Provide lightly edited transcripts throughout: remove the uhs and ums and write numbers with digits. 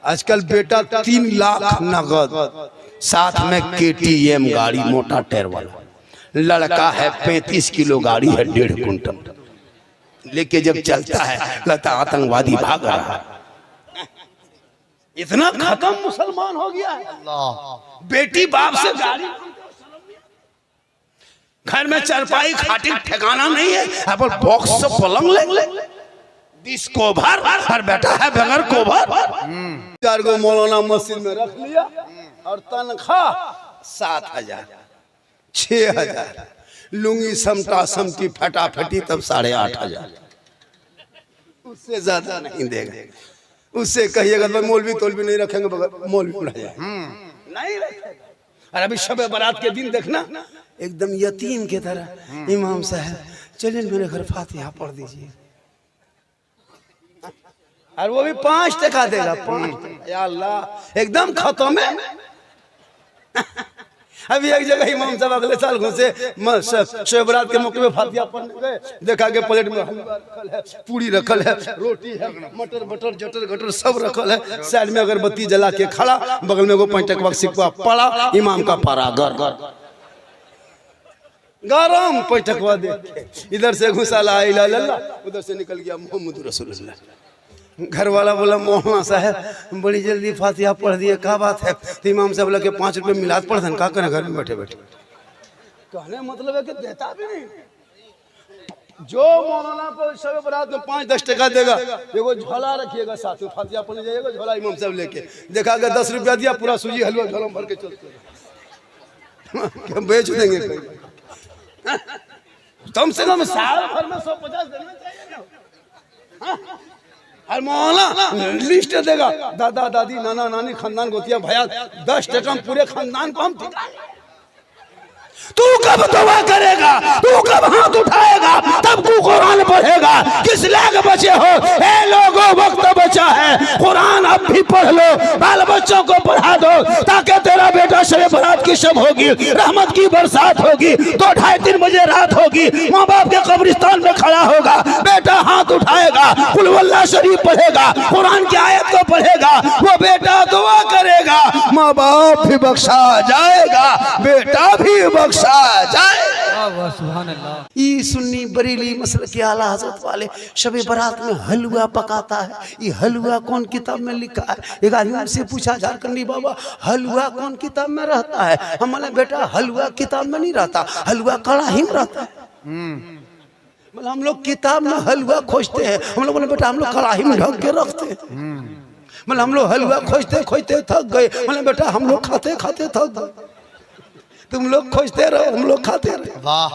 आजकल बेटा 3 लाख नगद, साथ में KTM गाड़ी मोटा टायर वाला, लड़का है 35 किलो गाड़ी है 1.5 कुंटल लेके जब चलता है लगता आतंकवादी भाग रहा है। इतना खत्म मुसलमान हो गया है। बेटी बाप से गाड़ी, घर में चारपाई खाटी ठिकाना नहीं है, अब बॉक्स से पलंग ले 20 कोभर और बेटा है बगैर कोभर। 4 गो मौलाना मस्जिद में रख लिया और तनख्वाह 7,000 6,000, लुंगी समटा समटी फटाफटी तब 8,500, उससे ज्यादा नहीं देगा। उससे कहिएगा भाई मौलवी तोलवी नहीं रखेंगे, मौलवी उड़ा जाए नहीं रखेगा। और अभी शब बारात के दिन देखना एकदम यतीम के तरह, इमाम साहब चलिए मेरे घर फातिहा पढ़ दीजिए, और वो भी 5 टका देगा, 5 टका। या अल्लाह एकदम खत्म है। अभी एक जगह इमाम साहब अगले साल घुसे शब बारात के मौके में फातिहा पढ़ने गए, देखा के प्लेट में हलवा रखल है, पूरी रखल है, रोटी है, मटर बटर जटर गटर सब रखल है, साइड में अगरबत्ती जला के खड़ा, बगल में वो 5 टका सिक्का पड़ा, इमाम का पारा गरम 5 टका दे, इधर से घुसा ला इला इल्लल्लाह, उधर से निकल गया मोहम्मद रसूलुल्लाह। घर वाला बोला मौलाना साहब बड़ी जल्दी फातिहा पढ़ दिए, क्या बात है? तो इमाम साहब बोला कि 5 रुपए मिलाद पढ़ दें, क्या करें घर में बैठे बैठे। कहने मतलब है कि देता भी नहीं। जो मौलाना को शब बारात में 5-10 टका देगा, एगो झोला रखिएगा साथ में, फातिहा पढ़ने जाइएगा, झोला इमाम साहब लेके, देखा गया 10 रुपया दिया, पूरा सूजी हलवा झोला भर के चलते बेच देंगे कहीं। कम से कम साल भर में 150 देना चाहिए ना। और मौलाना लिस्ट देगा, दादा दादी नाना नानी खानदान गोतिया भैया 10 टका पूरे खानदान को हम ठिका। तू कब तौबा करेगा, तू कब हाथ उठाएगा, तब तू कुरान पढ़ेगा। किस लायक बचे हो? ए लोगों वक्त बचा है, कुरान अब भी पढ़ लो, बाल बच्चों को पढ़ा दो, ताकि तेरा बेटा शब बारात की शब होगी, रहमत की बरसात होगी, 2-2:30 बजे रात होगी, माँ बाप के कब्रिस्तान में खड़ा होगा, बेटा हाथ उठाएगा, कुल वल्लाह शरीफ पढ़ेगा, कुरान की आयत को पढ़ेगा, वो बेटा दुआ करेगा, माँ बाप भी बख्शा जाएगा, बेटा भी बख्शा जाए। ये सुन्नी बरेली मसल के आला हजरत वाले शब बारात में हलवा पकाता है। ये हलवा कौन किताब में लिखा है? एक आदमी से पूछा, झारखंडी बाबा हलवा कौन किताब में रहता है? हमारे बेटा हलवा किताब में नहीं रहता, हलवा कड़ाही में रहता है। मतलब हम लोग किताब में हलवा खोजते हैं, हम लोग बोले बेटा हम लोग कड़ाही में ढक के रखते हैं। मतलब हम लोग हलवा खोजते खोजते थक गए, मतलब बेटा हम लोग खाते खाते थक गए, तुम लोग खोजते रहो हम लोग खाते रहे। वाह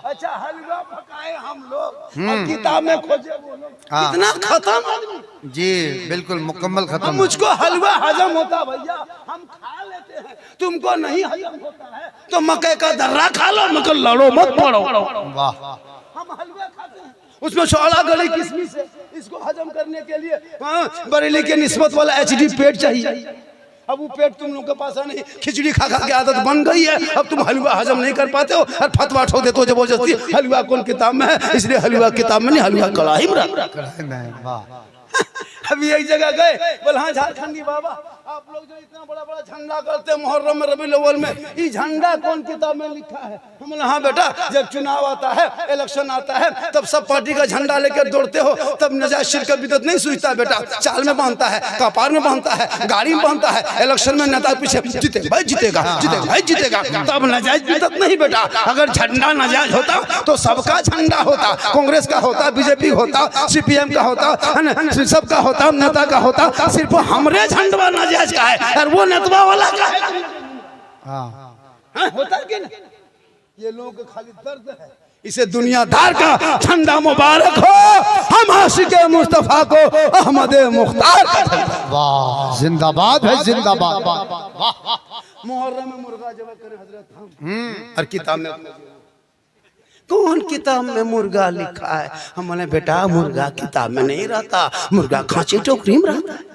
अच्छा हलवा पकाए हम लोग और किताब में खोजे वो लोग। कितना खत्म आदमी जी, बिल्कुल मुकम्मल खत्म। मुझको हलवा हजम होता भैया, हम खा लेते हैं, तुमको नहीं हजम होता है तो मकई का दर्रा खा लो, मगर लड़ो मत पड़ो। वाह हम हलवा खाते हैं, उसमें छोड़ा गली किशमिश है, इसको हजम करने के लिए बरेली के निस्बत वाला HD पेट चाहिए। अब वो पेट तुम लोग के पास नहीं, खिचड़ी खा खा के आदत बन गई है, अब तुम हलवा हजम नहीं कर पाते हो और फतवा ठोक देते हो जबरदस्ती। हलवा कौन किताब में है? इसलिए हलवा किताब में नहीं, हलवा कड़ाही में रखा। अभी एक जगह गए, बोले हाँ झारखंडी बाबा आप लोग जो इतना बड़ा बड़ा झंडा करते हैं मुहर्रम में रबीउल अव्वल में, ये झंडा कौन किताब में लिखा है? हम बोले हाँ बेटा जब चुनाव आता है, इलेक्शन आता है, तब सब पार्टी का झंडा लेकर दौड़ते हो, तब नजायज शिरक बिदअत नहीं सूझता बेटा, चाल में बांधता है, कपार में बांधता है, गाड़ी में बांधता है, इलेक्शन में नेता पीछे जीतेगा भाई जीतेगा, जीतेगा भाई जीतेगा, तब नजायज बिदअत नहीं बेटा। अगर झंडा नजायज होता तो सबका झंडा होता, कांग्रेस का होता, बीजेपी होता, CPM का होता, सबका होता, नेता का होता, सिर्फ हमरे झंडा नजायज का है और वो नेतवा वाला का है। होता है कि नहीं? ये लोगों को खाली दर्द है। इसे दुनियादार का झंडा मुबारक हो, हम आशिके मुस्तफा को अहमद मुख्तार का झंडा। वाह जिंदाबाद है, जिंदाबाद। मुहर्रम में मुर्गा जब करे हजरत हम और किताब में कौन किताब में मुर्गा लिखा है? हमने बेटा मुर्गा किताब में नहीं रहता, मुर्गा खांची टोकरी में रहता है।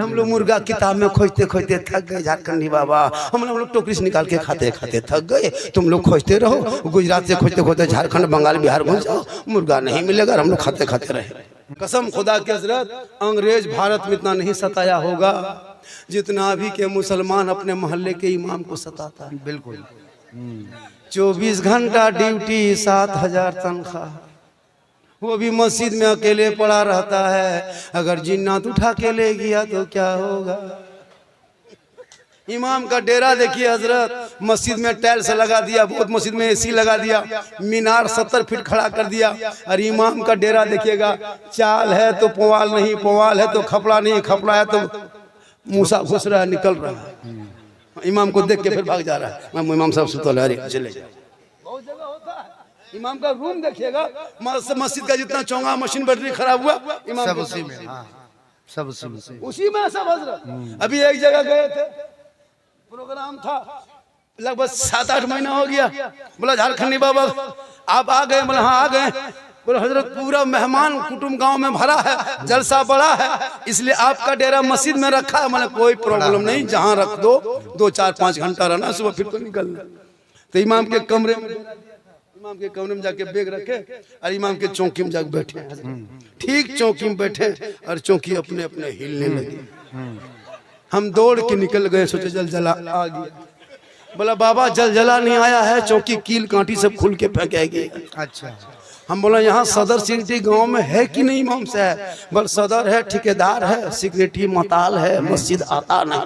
हम लोग मुर्गा किताब में खोजते खोजते थक गए झारखंडी बाबा, हम लोग टोकरी से निकाल के खाते खाते थक गए। तुम लोग खोजते रहो, गुजरात से खोजते खोजते झारखंड बंगाल बिहार घुस जाओ, मुर्गा नहीं मिलेगा, हम लोग खाते खाते रहे। कसम खुदा के हजरत, अंग्रेज भारत में इतना नहीं सताया होगा जितना अभी के मुसलमान अपने मोहल्ले के इमाम को सताता है। बिल्कुल 24 घंटा ड्यूटी, 7,000 तनख्वाह, वो भी मस्जिद में अकेले पड़ा रहता है। अगर जिन्नात उठा के ले गया तो क्या होगा। इमाम का डेरा देखिए हजरत, मस्जिद में टाइल्स लगा दिया, बहुत मस्जिद में एसी लगा दिया, मीनार 70 फीट खड़ा कर दिया। और इमाम का डेरा देखिएगा, चाल है तो पुवाल नहीं, पुवाल है तो खपड़ा नहीं, खपड़ा है तो मूसा घुस रहा है, निकल रहा है। इमाम को देख के फिर भाग जा रहा है। इमाम साहब सुतल है, चले जाओ। बहुत जगह होता है। इमाम का रूम देखिएगा, मस्जिद का जितना चौंगा मशीन बैटरी खराब हुआ, इमाम सब उसी में, सब उसी में सब हजरत। अभी एक जगह गए थे, प्रोग्राम था, लगभग 7-8 महीना हो गया। बोला झारखंडी बाबा आप आ गए? बोला हाँ आ गए। बोला हजरत पूरा मेहमान कुटुंब गांव में भरा है, जलसा बड़ा है, इसलिए आपका डेरा मस्जिद में रखा है। मैंने कोई प्रॉब्लम नहीं, जहां रख दो, 2-4-5 घंटा रहना, सुबह फिर तो निकलना। तो इमाम के कमरे में जाके बैग रखे और इमाम के चौकी में जाके बैठे। ठीक चौकी में बैठे और चौकी अपने अपने हिलने लगी। हम दौड़ के निकल गए, सोचे जलजला आ गया। बोला बाबा जलजला नहीं आया है, चौकी कील कांटी सब खुल के फेंकेगी। अच्छा। हम बोला यहाँ सदर सिक्योरिटी गांव में है कि नहीं इमाम साहब? बोल सदर है, ठेकेदार है, सिक्योरिटी मताल है, मस्जिद आता ना।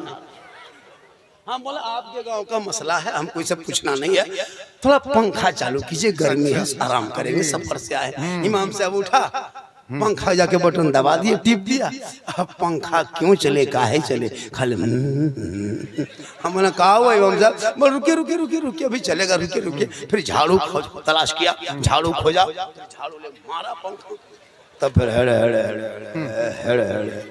हम बोला आपके गांव का मसला है, हमको ये सब पूछना नहीं है, थोड़ा पंखा चालू कीजिए, गर्मी है, आराम करेंगे, सफर से आए। इमाम साहब उठा, पंखा जाके बटन दबा दिए, टिप दिया। अब पंखा क्यों चले, काहे चले, खाली हमने कहा हुआ इमाम साहब। बोल रुकिए रुकिए रुकिए रुकिए, अभी चलेगा, रुकिए रुकिए। फिर झाड़ू तलाश किया, झाड़ू खोजा, झाड़ू ले मारा पंखा, तब फिर हेड़े हेड़े हेड़े हेड़े हेड़े।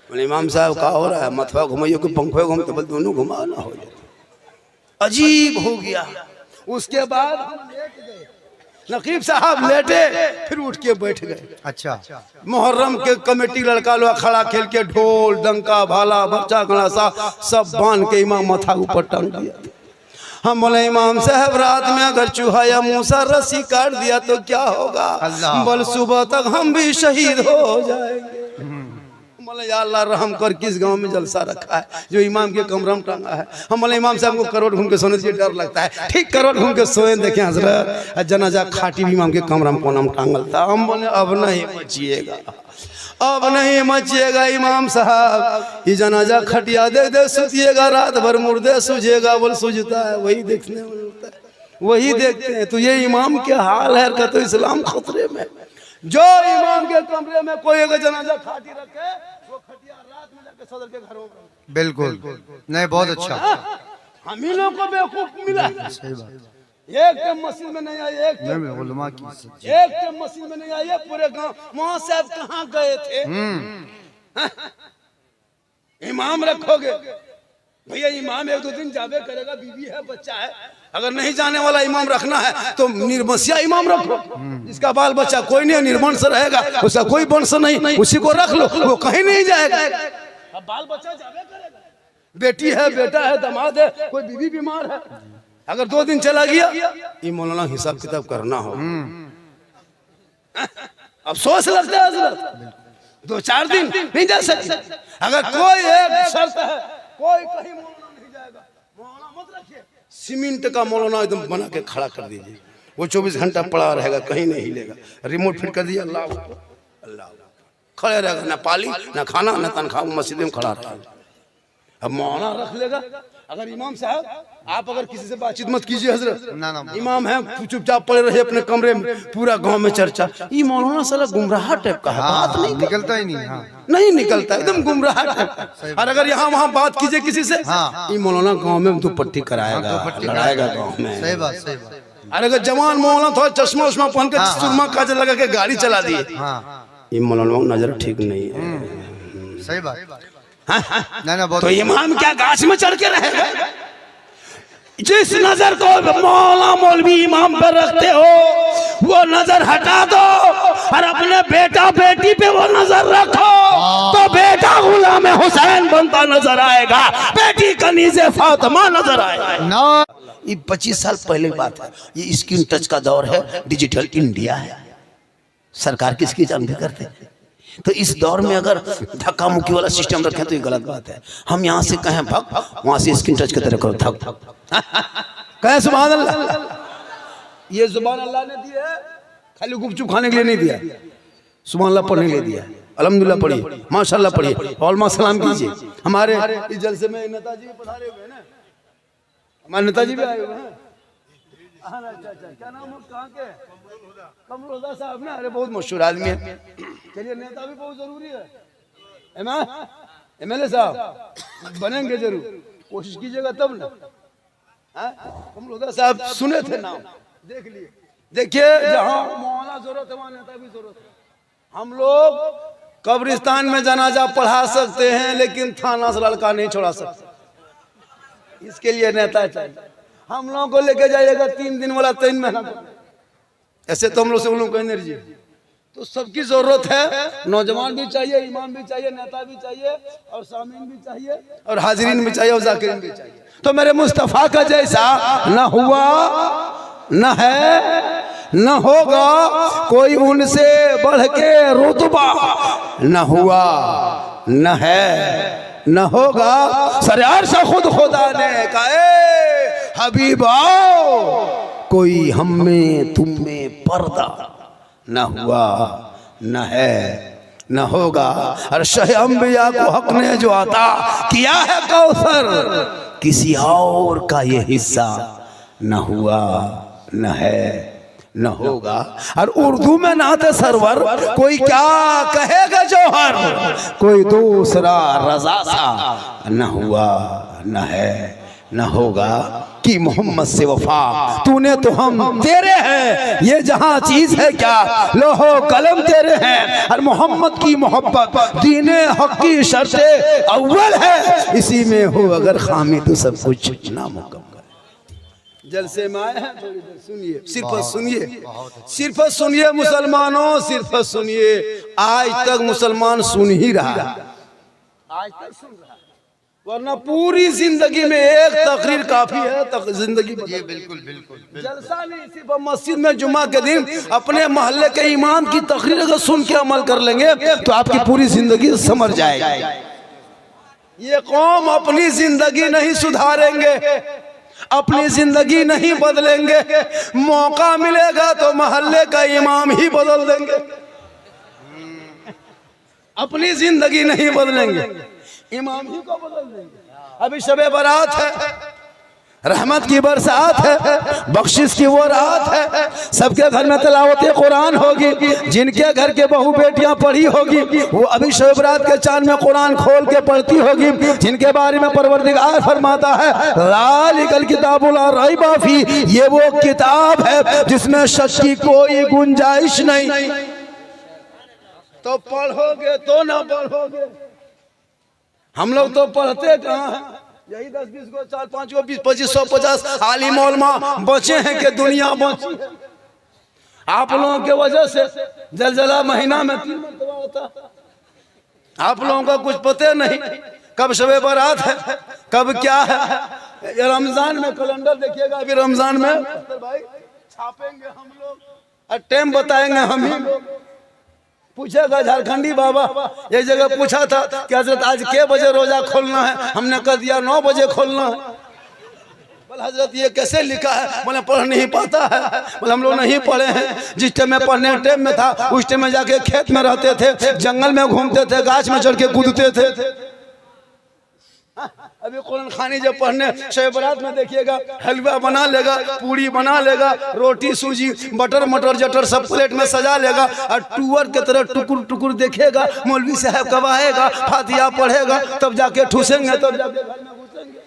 बोले इमाम साहब क्या हो रहा है? मथवा घुमाइयो कि पंखे घूम? तो बोल दोनों घुमा ना हो जाए। अजीब हो गया। उसके बाद हम लेट गए, नकीब साहब लेटे, फिर उठ के बैठ गए। अच्छा। मुहर्रम के कमेटी लड़का लोग खड़ा खेल के ढोल डंका भाला बच्चा गणासा सब बांध के इमाम मथा ऊपर टांग दिया। हम बोले इमाम साहब रात में अगर चूहा या मूसा रस्सी काट दिया तो क्या होगा? बोल सुबह तक हम भी शहीद हो जाएंगे। बोले या अल्लाह रहम कर, किस गांव में जलसा रखा है जो इमाम के कमरा में टांगा है? हम बोले इमाम साहब को करोड़ घूम के सोने से डर लगता है। ठीक करोड़ घूम के सोए, देखे हजरत जनाजा खाटी भी इमाम के कमरा में कोना में टांगल था। हम बोले अब नहीं मचिएगा, अब नहीं मचिएगा इमाम साहब, ये जनाजा खटिया दे दे सुतिएगा, रात भर मुर्दे सूझेगा। बोल सूझता है, वही देखने में मिलता है, वही देखते हैं। तो ये इमाम के हाल है, तो इस्लाम खतरे में। जो इमाम के कमरे में कोई अगर जनाजा खाटी रखे, वो खटिया रात में जाके सदर के घरों में। बिल्कुल नहीं, बहुत अच्छा। हम ही लोग को बेवकूफ मिला। सही बात। एक टाइम मस्जिद में नहीं आए, एक टाइम मस्जिद में नहीं आए, पूरे गांव वहां साहब कहाँ गए थे? इमाम रखोगे भैया, इमाम 1-2 दिन जावे करेगा, बीवी है, बच्चा है। अगर नहीं जाने वाला इमाम रखना है तो निर्वंशिया इमाम रखो, जिसका बाल बच्चा कोई नहीं, निर्वंश रहेगा, उसका कोई वंश नहीं, उसी को रख लो, वो कहीं नहीं जाएगा। अब बाल बच्चा जावे करेगा, बेटी है, बेटा है, दामाद है, कोई बीवी बीमार है, अगर 2 दिन चला गया, ये मौलाना हिसाब किताब करना हो। अफसोस लगता है हजरत, 2-4 दिन नहीं जा सकते। अगर कोई एक शर्त है, कोई कहीं मौलाना नहीं जाएगा, मौलाना मत रखिए, सीमेंट का मौलाना एकदम बना के खड़ा कर दीजिए, वो 24 घंटा पड़ा रहेगा, कहीं नहीं हिलेगा। रिमोट फिट कर दिया, अल्लाह अल्लाह, खड़े रहेगा, ना पाली ना खाना ना तनख्वाह, मस्जिद में खड़ा रहेगा। अब मौलाना रख लेगा। अगर इमाम साहब आप अगर किसी से बातचीत मत कीजिए हजरत, इमाम है चुपचाप पड़े रहे अपने कमरे में, पूरा गांव में चर्चा, ये मौलाना साला गुमराह टाइप का है, बात नहीं निकलता ही नहीं। हाँ। नहीं निकलता, एकदम गुमराह टाइप। और अगर यहाँ वहाँ बात कीजिए किसी से, ये मौलाना गांव में दुपट्टी कराएगा, लड़ाएगा गांव में। सही बात, सही बात। अरे अगर जवान मौलाना थोड़ा चश्मा उश्मा पहन के सुरमा काजल लगा के गाड़ी चला दिए, ये मौलाना नजर ठीक नहीं है। सही बात। तो इमाम क्या गाछ में चढ़ के रहेगा? जिस नजर को मौला मौलवी इमाम पर रखते हो वो नजर हटा दो और अपने बेटा बेटी पे वो नजर रखो, तो बेटा गुलाम हुसैन बनता नजर आएगा, बेटी कनीज़े फातिमा नजर आएगा। ये 25 साल पहले की बात है, ये स्क्रीन टच का दौर है, डिजिटल इंडिया है, सरकार किसकी जान भी करते हैं। तो इस दौर में अगर धक्का मुक्की वाला सिस्टम रखें तो ये गलत बात है। हम यहाँ से कहें भग, वहां से स्क्रीन टच की तरह करो थक कहें सुभान अल्लाह। ये जुबान अल्लाह ने दी है, खाली गुपचुप खाने के लिए नहीं दिया, सुभान अल्लाह पढ़ने के लिए दिया। अल्हम्दुलिल्लाह पढ़िए, माशाल्लाह पढ़िए, और सलाम कीजिए। हमारे इस जलसे में नेताजी पधारे हुए हैं ना, हमारे नेताजी भी आए हुए हैं। अच्छा, क्या नाम है, कहाँ के? कमरुल्लाह साहब ना, अरे बहुत मशहूर आदमी है। चलिए, नेता भी बहुत जरूरी है। MLA साहब बनेंगे जरूर, कोशिश कीजिएगा तब ना। कमरुल्लाह साहब सुने थे नाम, देख लिए। देखिए, जहाँ मौलाना जरूरत है वहाँ नेता भी जरूरत है। हम लोग कब्रिस्तान में जनाजा पढ़ा सकते हैं, लेकिन थाना से लड़का नहीं छोड़ा सकते। इसके लिए नेता चाहिए। हम लोगों को लेके जाइएगा 3 दिन वाला 3 महीना, ऐसे तो हम लोग से उन लोगों को एनर्जी। तो सबकी जरूरत है, नौजवान भी चाहिए, इमाम भी चाहिए, नेता भी चाहिए, और सामीन भी चाहिए, और हाजिरीन भी चाहिए, और जाकिरीन भी चाहिए। तो मेरे मुस्तफा का जैसा न हुआ, न है, न होगा कोई उनसे बढ़ के रुतबा, न हुआ, न है, न होगा। सरयार से खुद खुदा ने कहा, हबीबा कोई हम में तुम में पर्दा, न हुआ, न है, न होगा। और शह अंबिया को हक ने जो अता किया है कौसर, किसी और का ये हिस्सा न हुआ, न है, न होगा। और उर्दू में नाते सरवर, कोई क्या कहेगा जौहर, कोई दूसरा रजा सा, न हुआ, न है, न होगा। कि मोहम्मद से वफा तूने तो हम तेरे हैं, ये जहां चीज है क्या लोहो कलम तेरे हैं। और मोहम्मद की मोहब्बत दीने हक की शर्ते अव्वल है, इसी में हो अगर खामी तो सब कुछ नामुकम्मल। जलसे में आए हैं, थोड़ी देर सुनिए, सिर्फ सुनिए, सिर्फ सुनिए मुसलमानों, सिर्फ सुनिए। आज तक मुसलमान सुन ही रहा है, आज तक सुन रहा है, वरना पूरी जिंदगी में एक तकरीर काफी है। जिंदगी बिल्कुल बिल्कुल जलसा नहीं, सिर्फ मस्जिद में जुम्मा के दिन अपने मोहल्ले के इमाम की तकरीर अगर सुन के अमल कर लेंगे तो आपकी पूरी जिंदगी समझ जाएगी। ये कौम अपनी जिंदगी नहीं सुधारेंगे, अपनी जिंदगी नहीं बदलेंगे, मौका मिलेगा तो मोहल्ले का इमाम ही बदल देंगे। अपनी जिंदगी नहीं बदलेंगे, इमाम ही को बदल देंगे। अभी शबे बारात है, रहमत की बरसात है, बख्शिश की वो रात है। सबके घर में तिलावत कुरान होगी, जिनके घर के बहू बेटियां पढ़ी होगी वो अभी शबे बारात के चांद में कुरान खोल के पढ़ती होगी, जिनके बारे में परवरदिगार फरमाता है लालिकल किताबुल ला रैबा फी, ये वो किताब है जिसमें शक की कोई गुंजाइश नहीं। तो पढ़ोगे तो ना पढ़ोगे, हम लोग तो पढ़ते कहाँ हैं, यही 10-20 को, 4-5 को, 20-25, 100-50 आलिम उलमा बचे हैं कि दुनिया बची है। आप लोगों के वजह से जलजला महीना में 3 मरतबा होता। आप लोगों का कुछ पता नहीं कब शबे बारात है, कब क्या है। रमजान में कैलेंडर देखिएगा, अभी रमजान में भाई छापेंगे हम लोग और टाइम बताएंगे हम ही लोग। पूछेगा झारखंडी बाबा, एक जगह पूछा था कि हजरत आज के बजे रोजा खोलना है, हमने कह दिया 9 बजे खोलना है। बोले हजरत ये कैसे लिखा है, बोले पढ़ नहीं पाता है। बोले हम लोग नहीं पढ़े हैं, जिस टाइम में पढ़ने टाइम में था उस टाइम में जाके खेत में रहते थे, जंगल में घूमते थे, गाछ में चढ़ के कूदते थे। अभी कुरान खानी जब पढ़ने शब बारात में देखिएगा, हलवा बना लेगा, पूरी बना लेगा, रोटी सूजी बटर मटर जटर सब प्लेट में सजा लेगा और टूअर के तरह टुकुर टुकुर देखेगा। मौलवी साहब कब आएगा, फातिहा पढ़ेगा, तब जाके ठूसेंगे, तब जाके घर में घुसेंगे।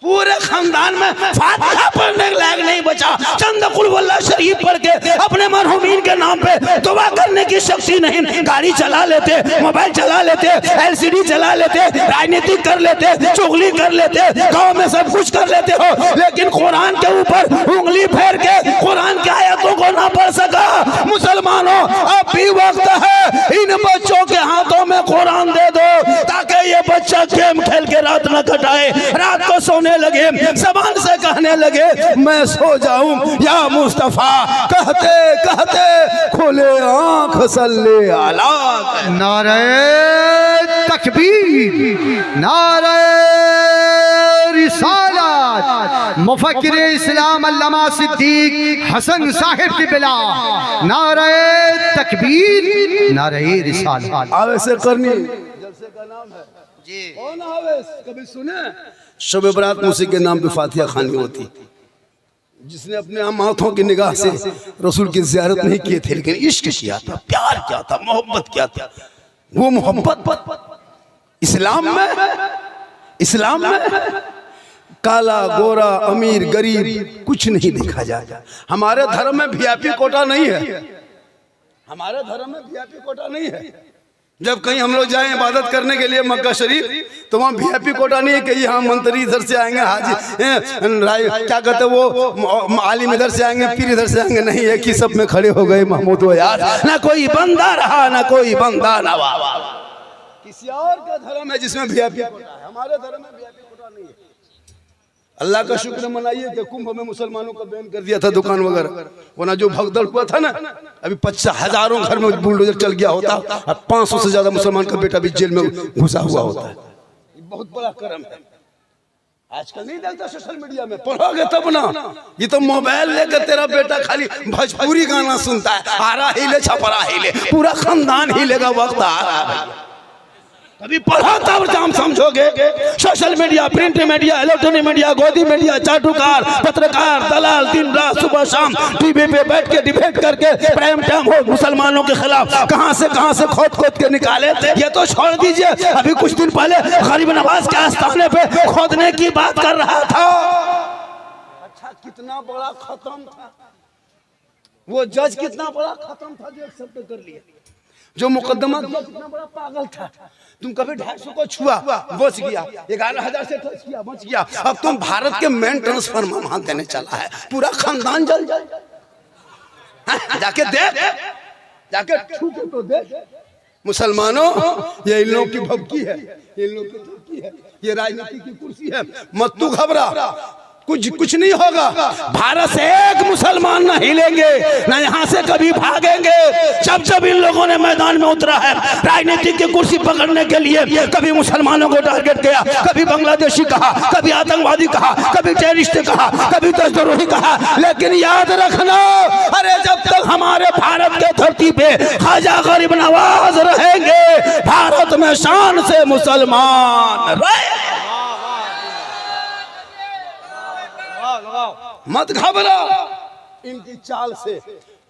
पूरे खानदान में फातिहा पढ़ने लायक नहीं बचा। चंद कुल वल्लाह शरीफ पढ़ के अपने मरहुमीन के नाम पे दुआ करने की शक्ति नहीं। गाड़ी चला लेते, मोबाइल चला लेते, LCD चला लेते, राजनीति कर लेते, चुगली कर लेते, गांव में सब कुछ कर लेते हो, लेकिन कुरान के ऊपर उंगली फेर के कुरान की आयतों को ना पढ़ सका। मुसलमानों अब भी वक्त है, इन बच्चों के हाथों में कुरान दे दो ताकि ये बच्चा गेम खेल के के रात न कटाए, रात को सोने लगे, ज़बान से कहने लगे मैं सो जाऊं या मुस्तफा, कहते कहते खोले आंख सल्ले आला। नारे तकबीर, नारे रिसालत, मुफक्किर इस्लाम अल्लामा सिद्दीक हसन साहिब की बिला, नारे तकबीर, नारे रिसालत। आवे से करनी जलसे का नाम है जी। कौन आवे कभी सुने? शब बरात मौसी के नाम पे फातिहा खानी होती, जिसने अपने हम हाथों की निगाह से रसूल की ज़ियारत नहीं किए थे, लेकिन इश्क किया था, प्यार किया था, मोहब्बत किया था। वो मोहब्बत इस्लाम में काला गोरा अमीर गरीब कुछ नहीं देखा जाता। हमारे धर्म में वीआईपी कोटा नहीं है, हमारे धर्म में वीआईपी कोटा नहीं है। जब कहीं हम लोग जाएं इबादत करने के लिए मक्का शरीफ, तो वहाँ वीआईपी कोटा नहीं है कि यहाँ मंत्री इधर से आएंगे, हाजी क्या कहते वो आलिम इधर से आएंगे, पीर इधर से आएंगे। नहीं है कि सब में खड़े हो गए महमूद वो यार, ना कोई बंदा रहा ना कोई बंदा नवा। किसी और का धर्म है जिसमें वीआईपी कोटा है, हमारे धर्म में वीआईपी कोटा नहीं है। अल्लाह का शुक्र मनाइए कि कुंभ में मुसलमानों का बैन कर दिया था दुकान वगैरह, वरना जो भगदड़ हुआ था ना, अभी 50,000 घर में बुलडोजर चल गया होता, अब 500 से ज्यादा मुसलमान का बेटा भी जेल में घुसा हुआ होता है। बहुत बड़ा करम है। आजकल नहीं देखता सोशल मीडिया में, पढ़ोगे तब ना। ये तो मोबाइल लेकर तेरा बेटा खाली भोजपुरी गाना सुनता है, आरा हिले छपरा हिले, पूरा खानदान हिलेगा, वक्त आ रहा है। कभी पढ़ो तब जाम समझोगे। Social media, print media, electronic media, गोदी मीडिया, चाटुकार, पत्रकार, दलाल दिन रात सुबह शाम टीवी पे बैठ के डिबेट करके प्राइम टाइम हो मुसलमानों के खिलाफ कहां से खोद के निकाले थे। ये तो छोड़ दीजिए, अभी कुछ दिन पहले गरीब नवाज के आस्थाने पे खोदने की बात कर रहा था। अच्छा कितना बड़ा खत्म था वो जज, कितना बड़ा खत्म था जो एक्सेप्ट कर लिया। जो मुकदमा कितना बड़ा पागल था। तुम कभी 250 को छुआ बच गया, 11,000 से टच किया बच गया। अब तुम भारत के मेन ट्रांसफर में वहां देने चला है, पूरा खानदान जल जाके देख, जाके छू के तो देख। मुसलमानों, ये इन लोगों की भभकी है, इन लोगों की धमकी है, ये राजनीति की कुर्सी है। मत तू घबरा, कुछ नहीं होगा। भारत से एक मुसलमान न हिलेंगे, न यहाँ से कभी भागेंगे। जब इन लोगों ने मैदान में उतरा है राजनीति की कुर्सी पकड़ने के लिए, कभी मुसलमानों को टारगेट किया, कभी बांग्लादेशी कहा, कभी आतंकवादी कहा, कभी टेररिस्ट कहा, कभी देशद्रोही कहा। लेकिन याद रखना, अरे जब तक हमारे भारत के धरती पे ख्वाजा गरीब नवाज रहेंगे, भारत में शान से मुसलमान रहे। मत घबरा इनकी चाल से।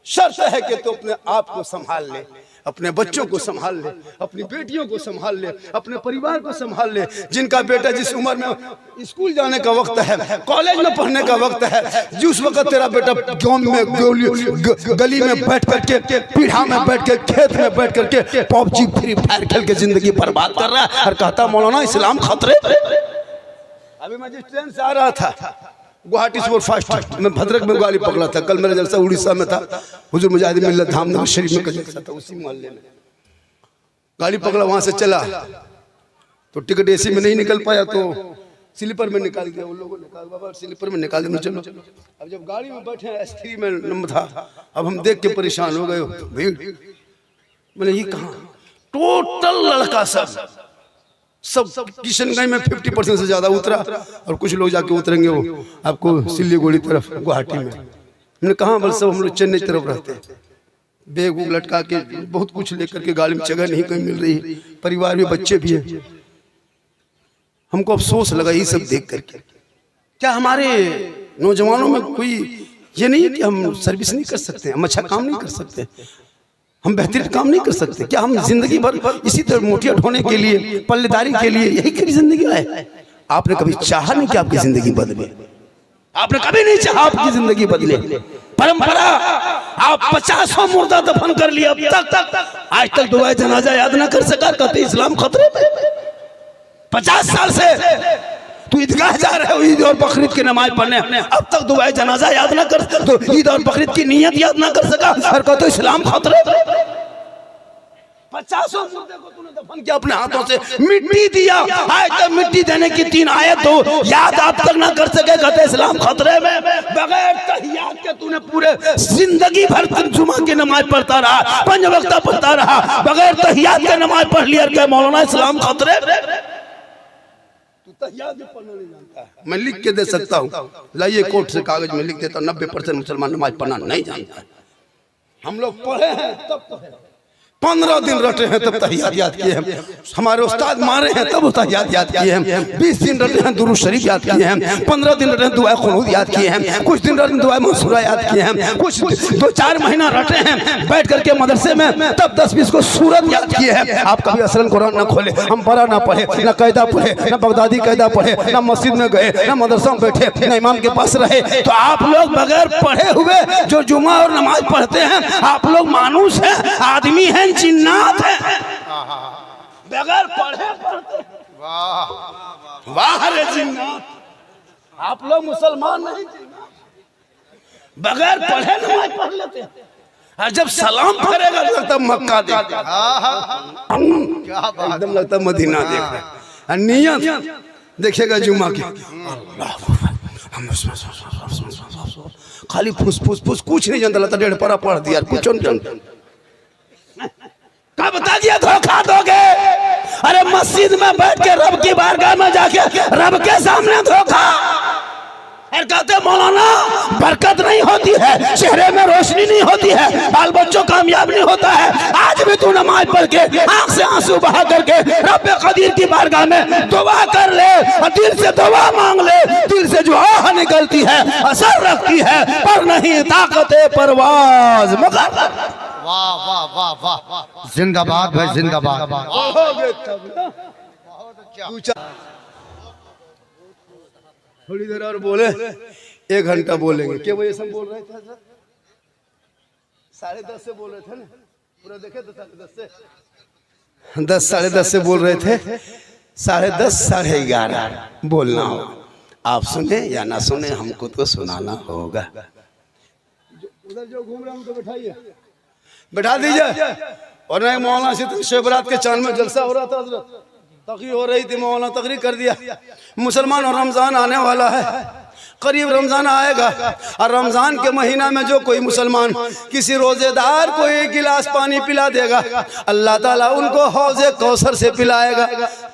शर्त है कि तू अपने आप को संभाल ले, अपने बच्चों को संभाल ले, अपनी बेटियों को संभाल ले, अपने परिवार को संभाल ले। जिनका बेटा जिस उम्र में स्कूल जाने का वक्त है, कॉलेज में पढ़ने का वक्त है, जिस वक्त तेरा बेटा गांव में गली में बैठ करके, पीढ़ा में बैठ के, खेत में बैठ करके पबजी फ्री फायर खेल के जिंदगी बर्बाद कर रहा है और कहता मौलाना इस्लाम खतरे। अभी मैं जिस ट्रेन से आ रहा था गुवाहाटी सुपरफास्ट में, भद्रक में गाड़ी पकड़ा था। कल मेरा जलसा उड़ीसा में था, हुजूर मुजाहिद मिल्लत धामनगर शरीफ में जलसा था, उसी मोहल्ले में गाड़ी पकड़ा। वहां से चला तो टिकट एसी में नहीं निकल पाया, तो स्लीपर में निकाल दिया। उन लोगों ने कहा बाबा स्लीपर में निकाल देना, चलो। अब जब गाड़ी में बैठे S3 में नंबर था, अब हम देख के परेशान हो गए। भीड़ मैंने ये कहा, टोटल लड़का सब किशनगंज में 50% से ज्यादा उतरा, और कुछ लोग जाके उतरेंगे वो आपको सिल्लीगुड़ी तरफ, गुवाहाटी में। हमने कहा बल सब हम लोग चेन्नई तरफ रहते हैं। बैग उग लटका के बहुत कुछ लेकर के गाड़ी में, जगह नहीं कहीं मिल रही, परिवार में बच्चे भी हैं। हमको अफसोस लगा ये सब देख करके। क्या हमारे नौजवानों में कोई ये नहीं है कि हम सर्विस नहीं कर सकते, हम अच्छा काम नहीं कर सकते, हम बेहतरीन काम नहीं कर सकते? क्या हम जिंदगी भर इसी तरह मोटिया ढोने के लिए, पल्लेदारी के लिए यही करी जिंदगी है? आपने कभी चाहा नहीं कि आपकी जिंदगी बदले? आपने कभी नहीं चाहा आपकी जिंदगी बदले? परंपरा आप 50 मुर्दा दफन कर लिया, अब तक आज तक दुआ जनाजा याद ना कर सका, कहते इस्लाम खतरे में। 50 साल से तू ईदगाह जा रहे हो ईद और बकरीद की नमाज पढ़ने, अब तक दुआ जनाजा याद ना कर, तो ईद और बकरीद की नियत याद ना कर सका और कहते इस्लाम खतरे में। 50 मुर्दे को तूने दफन किया अपने हाथों से, मिट्टी दिया। आज तक मिट्टी देने की 3 आयत हो याद आप तक ना कर सके, कहते इस्लाम खतरे में। बगैर तहियात के तूने पूरे जिंदगी भर जुमा की नमाज पढ़ता रहा, 5 वक्त पढ़ता रहा, बगैर तहियात के नमाज पढ़ लिया, क्या मौलाना इस्लाम खतरे में? तू तहियात भी पढ़ना नहीं जानता है। मैं लिख के दे सकता हूँ, लाइए कोर्ट से कागज में लिख देता हूँ, 90% मुसलमान नमाज पढ़ना नहीं जानता है। हम लोग पढ़े हैं तब पढ़े, 15 दिन रटे हैं तब तहियात याद किए हैं, हमारे उस्ताद मारे हैं तब तहियात याद किए हैं, 20 दिन रटे हैं दुरूद शरीफ याद किए हैं, 15 दिन रटे हैं दुआ क़ुनूत याद किए हैं, कुछ दिन रटे हैं दुआ मंसूरा याद किए हैं, कुछ 2-4 महीना रटे हैं बैठ करके मदरसे में, तब 10-20 को सूरत याद किए हैं। आप कभी असलन कुरान न खोले, हम बड़ा ना पढ़े, न कायदा पढ़े, न बगदादी कायदा पढ़े, न मस्जिद में गए, न मदरसा में बैठे, न इमाम के पास रहे, तो आप लोग बगैर पढ़े हुए जो जुमा और नमाज पढ़ते हैं, आप लोग मानुस हैं, आदमी हैं, जिन्नात है, बगैर पढ़े पढ़ते। वाह वाह रे जिन्नात, आप लोग मुसलमान नहीं, जिन्नात बगैर पढ़े नमाज पढ़ लेते हैं, और जब सलाम करेगा लगता मक्का देख, एकदम लगता मदीना देख, और नियत देखेगा जुम्मा की, खाली फुस फुस फुस, कुछ नहीं जानता, लगता 1.5 पारा पढ़ दिया, कुछ नहीं जानता। क्या बता दिया धोखा दोगे? अरे मस्जिद में बैठ के रब की बारगाह में जाके रब के सामने धोखा, और कहते मौलाना बरकत नहीं होती है, चेहरे में रोशनी नहीं होती है, बाल बच्चों कामयाब नहीं होता है। आज भी तू नमाज पढ़ के आंख से आंसू बहा करके रब कदीर की बारगाह में दुआ कर ले, और दिल से दुआ मांग ले, दिल से जो आह निकलती है असर रखती है, पर नहीं ताकत परवाज मुकर्रर। वाह वाह वाह वाह, जिंदाबाद भाई जिंदाबाद। थोड़ी देर और बोले, 1 घंटा बोलेंगे। क्या वही सब बोल रहे थे सर? 10:30 से बोल रहे थे ना, पूरा देखे तो 10:30 से 10 साढ़े 10 से बोल रहे थे, 10:30 साढ़े 11 बोलना हो। आप सुने या ना सुने, हमको तो सुनाना होगा। उधर जो घूम रहा हूँ तो बैठाइए, बैठा दीजिए। और नहीं मौलाना से शिवरात के चांद में जलसा हो रहा था, तकरीर हो रही थी, मौलाना तकरीर कर दिया। मुसलमान और रमज़ान आने वाला है, करीब रमज़ान आएगा, और रमज़ान के महीना में जो कोई मुसलमान किसी रोज़ेदार को 1 गिलास पानी पिला देगा, अल्लाह ताला उनको हौज़े कौसर से पिलाएगा।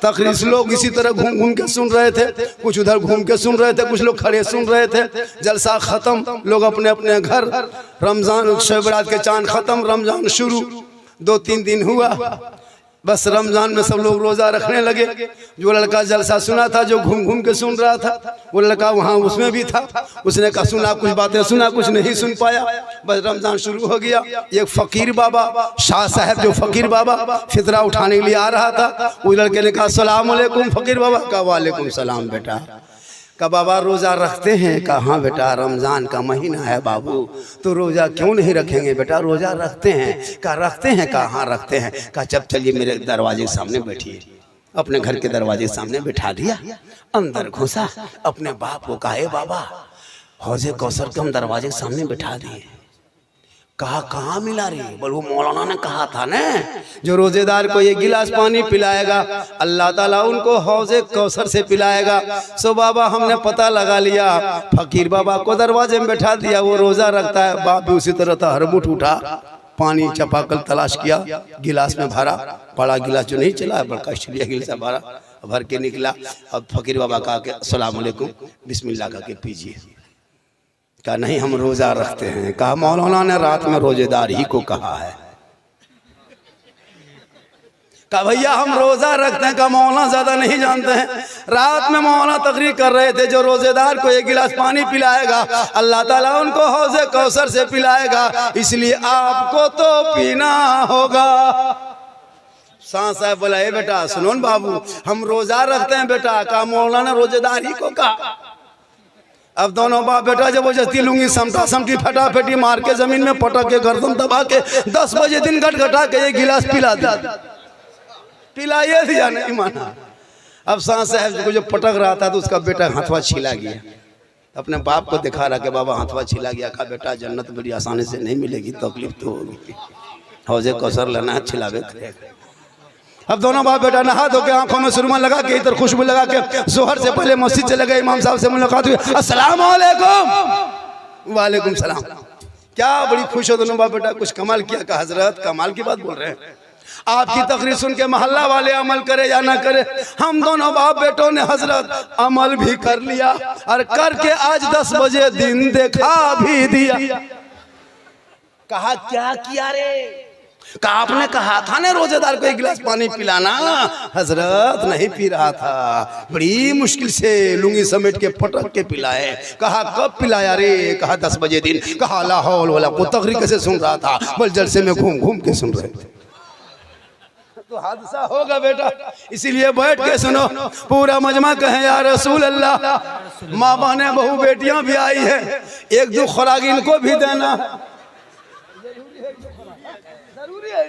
तकरीर लोग इसी तरह घूम घूम के सुन रहे थे, कुछ उधर घूम के सुन रहे थे, कुछ लोग खड़े सुन रहे थे। जलसा ख़त्म, लोग अपने अपने घर, रमज़ान शिवरात के चांद ख़त्म, रमज़ान शुरू, 2-3 दिन हुआ, बस रमजान में सब लोग रोजा रखने लगे। जो लड़का जलसा सुना था, जो घूम घूम के सुन रहा था, वो लड़का वहाँ उसमें भी था, उसने कहा सुना, कुछ बातें सुना, कुछ नहीं सुन पाया। बस रमजान शुरू हो गया। एक फकीर बाबा शाह साहब, जो फकीर बाबा फितरा उठाने के लिए आ रहा था, उस लड़के ने कहा अस्सलाम वालेकुम। फकीर बाबा कहा वालेकुम सलाम बेटा। का बाबा रोज़ा रखते हैं? कहा हाँ बेटा, रमज़ान का महीना है बाबू, तो रोज़ा क्यों नहीं रखेंगे बेटा? रोज़ा रखते हैं। कहा रखते हैं? कहा हाँ रखते हैं। कहा जब चलिए मेरे दरवाजे के सामने बैठिए। अपने घर के दरवाजे के सामने बैठा दिया, अंदर घुसा, अपने बाप को कहा बाबा हौज़े कौसर के हम दरवाजे के सामने बैठा दिए। कहा कहाँ मिला रही? बोल वो मौलाना ने कहा था ना, जो रोजेदार को 1 गिलास पानी पिलाएगा अल्लाह ताला उनको हौज़े कौसर से पिलाएगा। सो बाबा हमने पता लगा लिया, फकीर बाबा को दरवाजे में बैठा दिया, वो रोजा रखता है। बाप भी उसी तरह था, हरमुठ उठा, पानी चपाकल तलाश किया, गिलास में भरा, बड़ा गिलास जो नहीं चला, बड़का स्टील गिलास भरा, भर के निकला। अब फकीर बाबा कहा कि अस्सलाम वालेकुम, बिस्मिल्लाह कहा के पीजिए। कहा नहीं हम रोजा रखते हैं। कहा मौलाना ने रात में रोजेदार ही को कहा है। कहा भैया हम रोजा रखते हैं। कहा मौलाना ज्यादा नहीं जानते हैं, रात में मौलाना तकरीर कर रहे थे, जो रोजेदार को 1 गिलास पानी पिलाएगा अल्लाह ताला उनको हौज़े कौसर से पिलाएगा, इसलिए आपको तो पीना होगा। शाह साहब बोला ए बेटा सुनो बाबू, हम रोजा रखते हैं बेटा। कहा मौलाना रोजेदार ही को कहा। अब दोनों बाप बेटा जब जस्ती लूंगी समटा समटी फटाफटी मार के जमीन में पटक के गर्दन दबा के 10 बजे दिन घटा के 1 गिलास पिला दिया, पिलाइए दिया, नहीं माना। अब शाह साहब को जो पटक रहा था तो उसका बेटा हाथवा छिला गया, अपने बाप को दिखा रहा कि बाबा हाथवा छिला गया। कहा बेटा जन्नत बड़ी आसानी से नहीं मिलेगी, तकलीफ तो होगी। हौजे कौसर लेना है छिलावे। अब दोनों बाप बेटा नहा धो के आंखों में सुरमा लगा के इधर खुशबू लगा के जोहर से पहले मस्जिद चले गए। इमाम साहब से मुलाकात हुई, अस्सलाम वालेकुम। वालेकुम सलाम। क्या बड़ी खुश हो दोनों बाप बेटा, कुछ कमाल किया का हजरत, कमाल की बात बोल रहे हैं। आपकी तकरीर सुन के मोहल्ला वाले अमल करे या ना करे, हम दोनों बाप बेटों ने हजरत अमल भी कर लिया और करके आज 10 बजे दिन देखा भी दिया। कहा क्या किया रे? कहा आपने कहा था ना रोजेदार को 1 गिलास पानी पिलाना, हजरत नहीं पी रहा था, बड़ी मुश्किल से लुंगी समेट के पटक के पिलाए। कहा कब पिलाया रे? कहा 10 बजे दिन। कहा ला हौल वला को तकरीर कैसे सुन रहा था? बोल जलसे में घूम घूम के सुन रहे थे। तो हादसा होगा बेटा, इसीलिए बैठ के सुनो। पूरा मजमा कहे या रसूल अल्लाह। माँ बहने बहू बेटियां भी आई है, 1-2 खुराक इनको भी देना जरूरी है।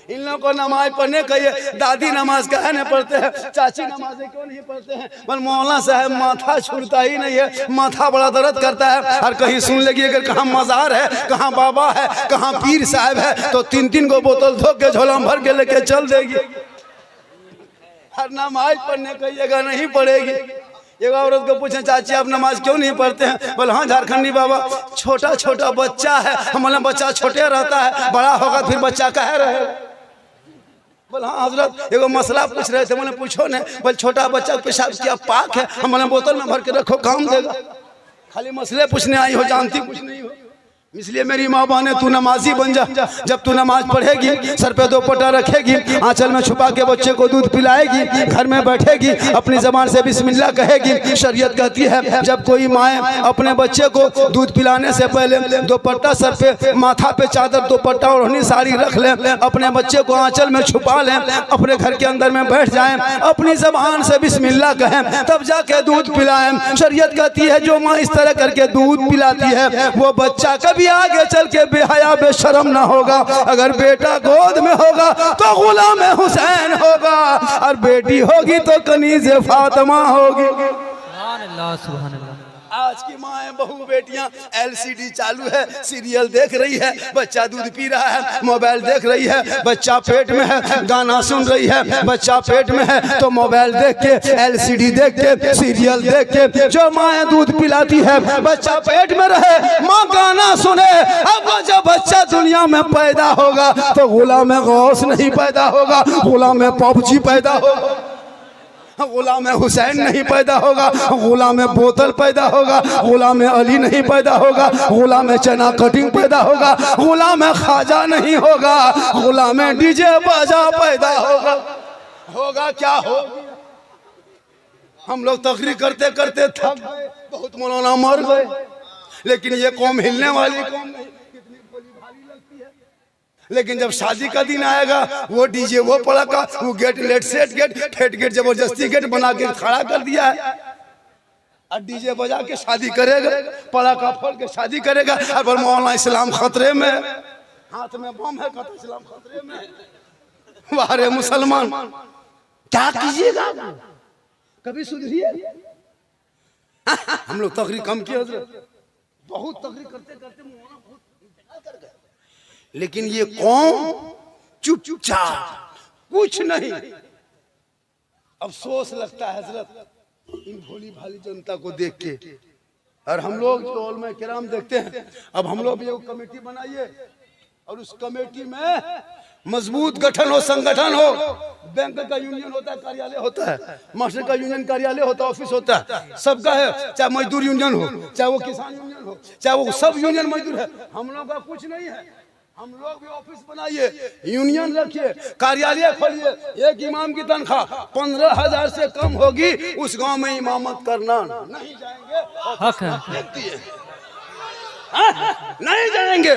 इन लोगों को नमाज पढ़ने कहिए। दादी नमाज काहे नहीं पढ़ते हैं, चाची नमाज क्यों नहीं पढ़ते हैं? पर मौलाना साहब माथा छूटता ही नहीं है, माथा बड़ा दर्द करता है। और कहीं सुन लगी अगर कहाँ मजार है, कहाँ बाबा है, कहाँ पीर साहब है, तो 3-3 को बोतल धो के झोला भर के लेके चल देगी। हर नमाज पढ़ने कहिएगा, नहीं पढ़ेगी। एक औरत को पूछे चाची आप नमाज क्यों नहीं पढ़ते हैं? बोले हाँ झारखंडी बाबा, छोटा छोटा बच्चा है, हमारा बच्चा छोटे रहता है, बड़ा होगा फिर बच्चा कहे रहे। बोले हाँ हजरत एगो मसला पूछ रहे थे। मैंने पूछो ने। बोले छोटा बच्चा पेशाब किया पाक है, हमारे बोतल में भर के रखो काम देगा। खाली मसले पूछने आई हो, जानती कुछ नहीं हो। इसलिए मेरी माँ बहने तू नमाजी बन जा। जब तू नमाज पढ़ेगी, सर पे दोपट्टा रखेगी, आंचल में छुपा के बच्चे को दूध पिलाएगी, घर में बैठेगी, अपनी जबान से बिस्मिल्लाह कहेगी। शरीयत कहती है जब कोई माँ अपने बच्चे को दूध पिलाने से पहले दोपट्टा सर पे, माथा पे चादर, दोपट्टा ओढ़नी साड़ी रख ले, अपने बच्चे को आंचल में छुपा लें, अपने घर के अंदर में बैठ जाएं, अपनी जबान से बिस्मिल्लाह कहें, तब जाके दूध पिलाएं। शरीयत कहती है जो माँ इस तरह करके दूध पिलाती है वो बच्चा कभी आगे चल के बेहया बेशरम ना होगा। अगर बेटा गोद में होगा तो गुलाम हुसैन होगा, और बेटी होगी तो कनीज़ फातिमा होगी। सुभान अल्लाह, सुभान अल्लाह। आज की माँ बहू बेटियां LCD चालू है, सीरियल देख रही है, बच्चा दूध पी रहा है, मोबाइल देख रही है, बच्चा पेट में है, गाना सुन रही है, बच्चा पेट में है, तो मोबाइल देख के, LCD देख के, सीरियल देख के जो माँ दूध पिलाती है, बच्चा पेट में रहे, माँ गाना सुने। अब जब बच्चा दुनिया में पैदा होगा तो गुलाम गौस नहीं पैदा होगा, गुलाम पबजी पैदा होगा, गुलाम हुसैन नहीं पैदा होगा, गुलाम बोतल पैदा होगा, गुलाम अली नहीं पैदा होगा, गुलाम चना कटिंग पैदा होगा, गुलाम खाजा नहीं होगा, गुलाम डीजे बाजा पैदा होगा। होगा क्या होगा? हम लोग तकरीर करते करते थक गए, बहुत मौलाना मर गए, लेकिन ये कौम हिलने वाली कौम नहीं। लेकिन जब शादी का दिन आएगा वो डीजे वो पड़ाका, वो गेट लेट सेट गेट ठेठ गेट जबरदस्ती गेट बना के खड़ा कर दिया है, और डीजे बजा के शादी करेगा, पड़ाका फोड़ के शादी करेगा। अब मौलाना इस्लाम खतरे में, हाथ में बम है, कहता इस्लाम खतरे में। वारे मुसलमान क्या कीजिएगा, कभी सुधरिए। हम लोग तकरीर कम किए, बहुत तकरीर करते करते लेकिन ये कौन चुपचाप कुछ नहीं। अफसोस लगता है हजरत इन भोली भाली जनता को देख के। और हम लोग जो उलमा किराम देखते हैं, अब हम लोग भी एक कमेटी बनाइए और उस कमेटी में मजबूत गठन हो, संगठन हो। बैंक का यूनियन होता है, कार्यालय होता है, मास्टर का यूनियन कार्यालय होता है, ऑफिस होता है, सबका है। चाहे मजदूर यूनियन हो, चाहे वो किसान यूनियन हो, चाहे वो सब यूनियन मजदूर है। हम लोग का कुछ नहीं है, हम लोग भी ऑफिस बनाइए, यूनियन रखिए, कार्यालय खोलिए। एक इमाम की तनख्वाह 15,000 से कम होगी, उस गांव में इमामत करना नहीं जाएंगे, नहीं जाएंगे।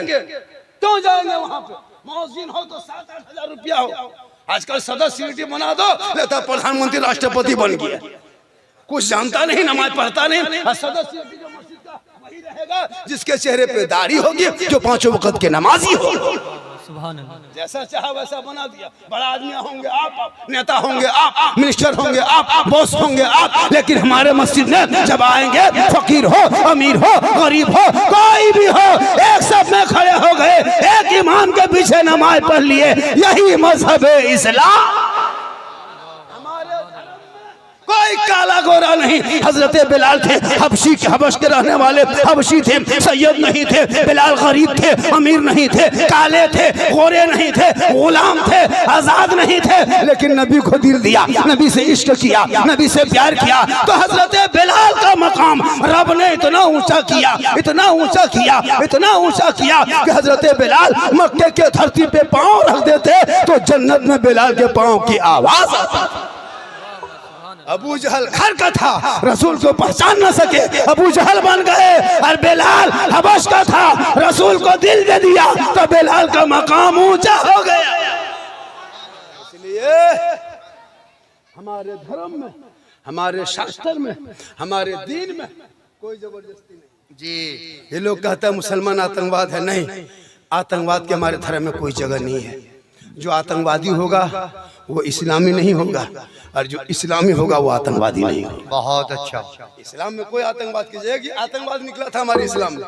क्यों जाएंगे वहां पे? मौजिन हो तो 7-8 हजार रुपया हो। आजकल सदस्य बना दो, लेता प्रधानमंत्री राष्ट्रपति बन गया, कुछ जानता नहीं, नमाज पढ़ता नहीं। सदस्य जो मस्जिद का वही रहेगा जिसके चेहरे पे दाढ़ी होगी, जो 5 वक्त के नमाजी हो। जैसा चाहा वैसा बना दिया। बड़ा आदमी होंगे आप, नेता होंगे आप, मिनिस्टर होंगे आप, बॉस होंगे आप, लेकिन हमारे मस्जिद में जब आएंगे, फकीर हो, अमीर हो, गरीब हो, कोई भी हो, एक सब में खड़े हो गए, एक इमाम के पीछे नमाज पढ़ लिए। यही मजहब है इस्लाम। कोई काला गोरा नहीं। हजरत बिलाल थे, हबशी के हबश के रहने वाले हबशी थे, सैयद नहीं थे। बिलाल गरीब थे, अमीर नहीं थे, काले थे, गोरे नहीं थे, गुलाम थे, आजाद नहीं थे, लेकिन नबी को दिल दिया, नबी से इश्क किया, नबी से प्यार किया। तो हजरत बिलाल का मकाम रब ने इतना ऊंचा किया, इतना ऊंचा किया, इतना ऊंचा किया कि हजरत बिलाल मक्के के धरती पे पांव रख देते तो जन्नत में बिलाल के पांव की आवाज आती। अबू जहल घर का था, रसूल को पहचान न सके, अबू जहल बन गए। और बिलाल हबश का था, रसूल को दिल दे दिया तो बिलाल का मकाम ऊंचा हो गया। इसलिए हमारे धर्म में, हमारे शास्त्र में, हमारे दीन में कोई जबरदस्ती नहीं जी। ये लोग कहते हैं मुसलमान आतंकवाद है, नहीं, आतंकवाद के हमारे धर्म में कोई जगह नहीं है। जो आतंकवादी होगा वो इस्लामी नहीं होगा, और जो इस्लामी होगा वो आतंकवादी नहीं होगा। बहुत अच्छा। इस्लाम में कोई आतंकवाद की जाएगी। आतंकवाद निकला था हमारे इस्लाम में,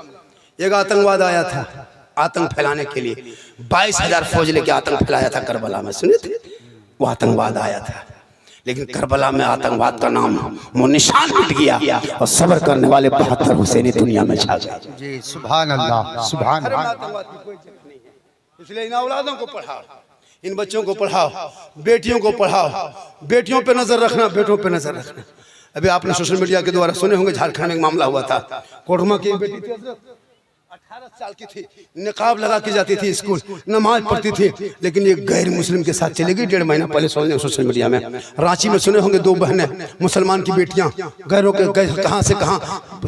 एक आतंकवाद आया था आतंक फैलाने के लिए, 22,000 फौज लेके आतंक फैलाया था करबला में, सुने थे? वो आतंकवाद आया था, लेकिन करबला में आतंकवाद का नाम वो निशान मिट गया और सब्र करने वाले 72 हुसैनी दुनिया में छा गए जी। सुभान अल्लाह, सुभान अल्लाह। आतंकवाद की कोई जगह नहीं है। इसलिए इन औलादों को पढ़ाओ, इन बच्चों को पढ़ाओ, बेटियों को पढ़ाओ, बेटियों पे नजर रखना, बेटों पे नजर रखना। अभी आपने सोशल मीडिया के द्वारा सुने होंगे, झारखंड में एक मामला हुआ था। कोडरमा की एक बेटी थी, 18 साल की थी, निकाब लगा के जाती थी स्कूल, नमाज पढ़ती थी, लेकिन ये गैर मुस्लिम के साथ चली गई। 1.5 महीना पहले सुने सोशल मीडिया में। रांची में सुने होंगे 2 बहनें मुसलमान की बेटियां, गैरों के कहां से कहां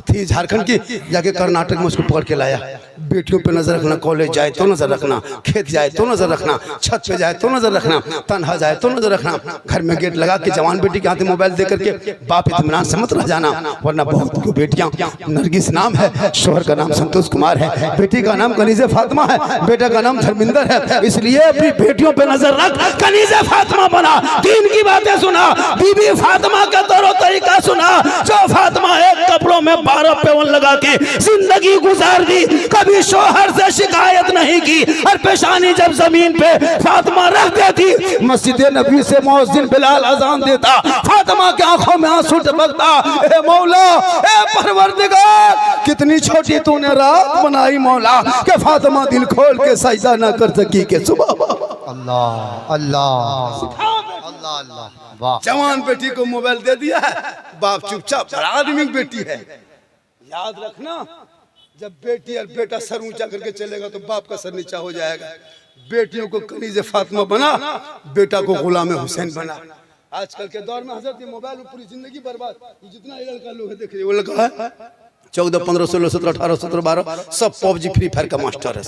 थी, झारखंड की, जाके कर्नाटक में उसको पकड़ के लाया। बेटियों पे नजर रखना, कॉलेज जाए तो नजर रखना, खेत जाए तो नजर रखना, छत पे जाए तो नजर रखना, तन्हा जाए तो नजर रखना, घर में गेट लगा के जवान बेटी के हाथ में मोबाइल दे करके बाप इत्मीनान से मत रह जाना, वरना बहुत की बेटियां, नरगिस नाम है, शोहर का नाम संतोष कुमार है, बेटी का नाम कनीज़े फातिमा है, बेटा का नाम धर्मिंदर है। इसलिए अपनी बेटियों पे नजर रख, कनीज़े फातिमा बना, दीन की बातें सुना, बीबी फातिमा का तौर तरीका सुना, जो फातिमा एक कपड़ों में 12 पेवन लगा के जिंदगी गुजार दी, कभी शोहर से शिकायत नहीं की, और पेशानी जब जमीन पे फातिमा रख देती, मस्जिद नबी से मुअज्जिन बिलाल अजान देता, फातिमा की आंखों में आंसू टपकता, ए मौला, ए परवरदिगार, कितनी छोटी तूने रात बनाई मौला, के फातिमा दिल खोल के सजदा ना कर सकी के सुबह। अल्लाह अल्लाह अल्लाह अल्लाह। वाह। जवान बेटी को मोबाइल दे दिया है, बाप चुपचाप, बड़ा आदमी की बेटी है। याद रखना, जब बेटी और बेटा सर ऊंचा करके चलेगा तो बाप का सर नीचा हो जाएगा। बेटियों को कनीज़े फातिमा बना, बेटा को गुलाम हुसैन बना। आजकल के दौर में हजरत मोबाइल में पूरी जिंदगी बर्बाद। जितना लड़का लोग है, देख रहे, वो लड़का है 14, 15, 16, 17, 18, 17, 12 सब पबजी फ्री फायर का मास्टर है।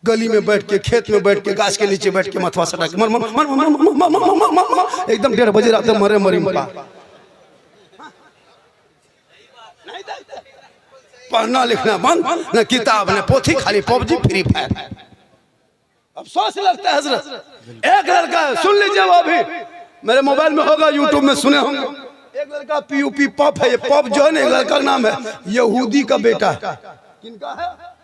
गली में बैठ के, खेत में बैठ के, गाछ के नीचे बैठ के मथवा सटा के मर मर मर मर मर मर, एकदम 1:30 बजे रात में मरे मरी मरा। पढ़ना लिखना बंद, न किताब न पोथी, खाली पबजी फ्री फायर। अफसोस लगता है हजरत। एक लड़का है, सुन लीजिए, वो अभी मेरे मोबाइल में होगा, यूट्यूब में सुने होंगे। एक लड़का PUP पॉप है, ये पॉप जो है ना, एक लड़का का नाम है, यहूदी का बेटा है। किनका है?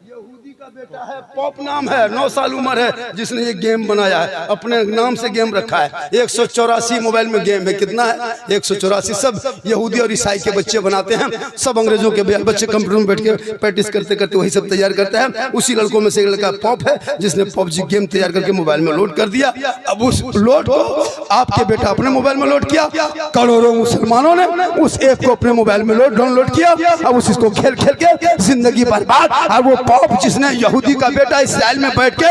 यहूदी का बेटा है, पॉप नाम है, 9 साल उम्र है, जिसने ये गेम बनाया है, अपने नाम से गेम रखा है। 184 मोबाइल में गेम है। कितना है? 184। सब यहूदी और ईसाई के बच्चे बनाते हैं, सब अंग्रेजों के बच्चे कंप्यूटर में बैठ के प्रैक्टिस करते करते वही सब तैयार करते हैं। उसी लड़कों में से एक लड़का पॉप है, जिसने PUBG गेम तैयार करके मोबाइल में लोड कर दिया। अब उस लोड को आपके बेटा अपने मोबाइल में लोड किया, करोड़ों मुसलमानों ने उस ऐप को अपने मोबाइल में डाउनलोड किया। अब उसको खेल खेल के जिंदगी बर्बाद। और वो पॉप जिसने यहूदी का बेटा इस्राइल में बैठ के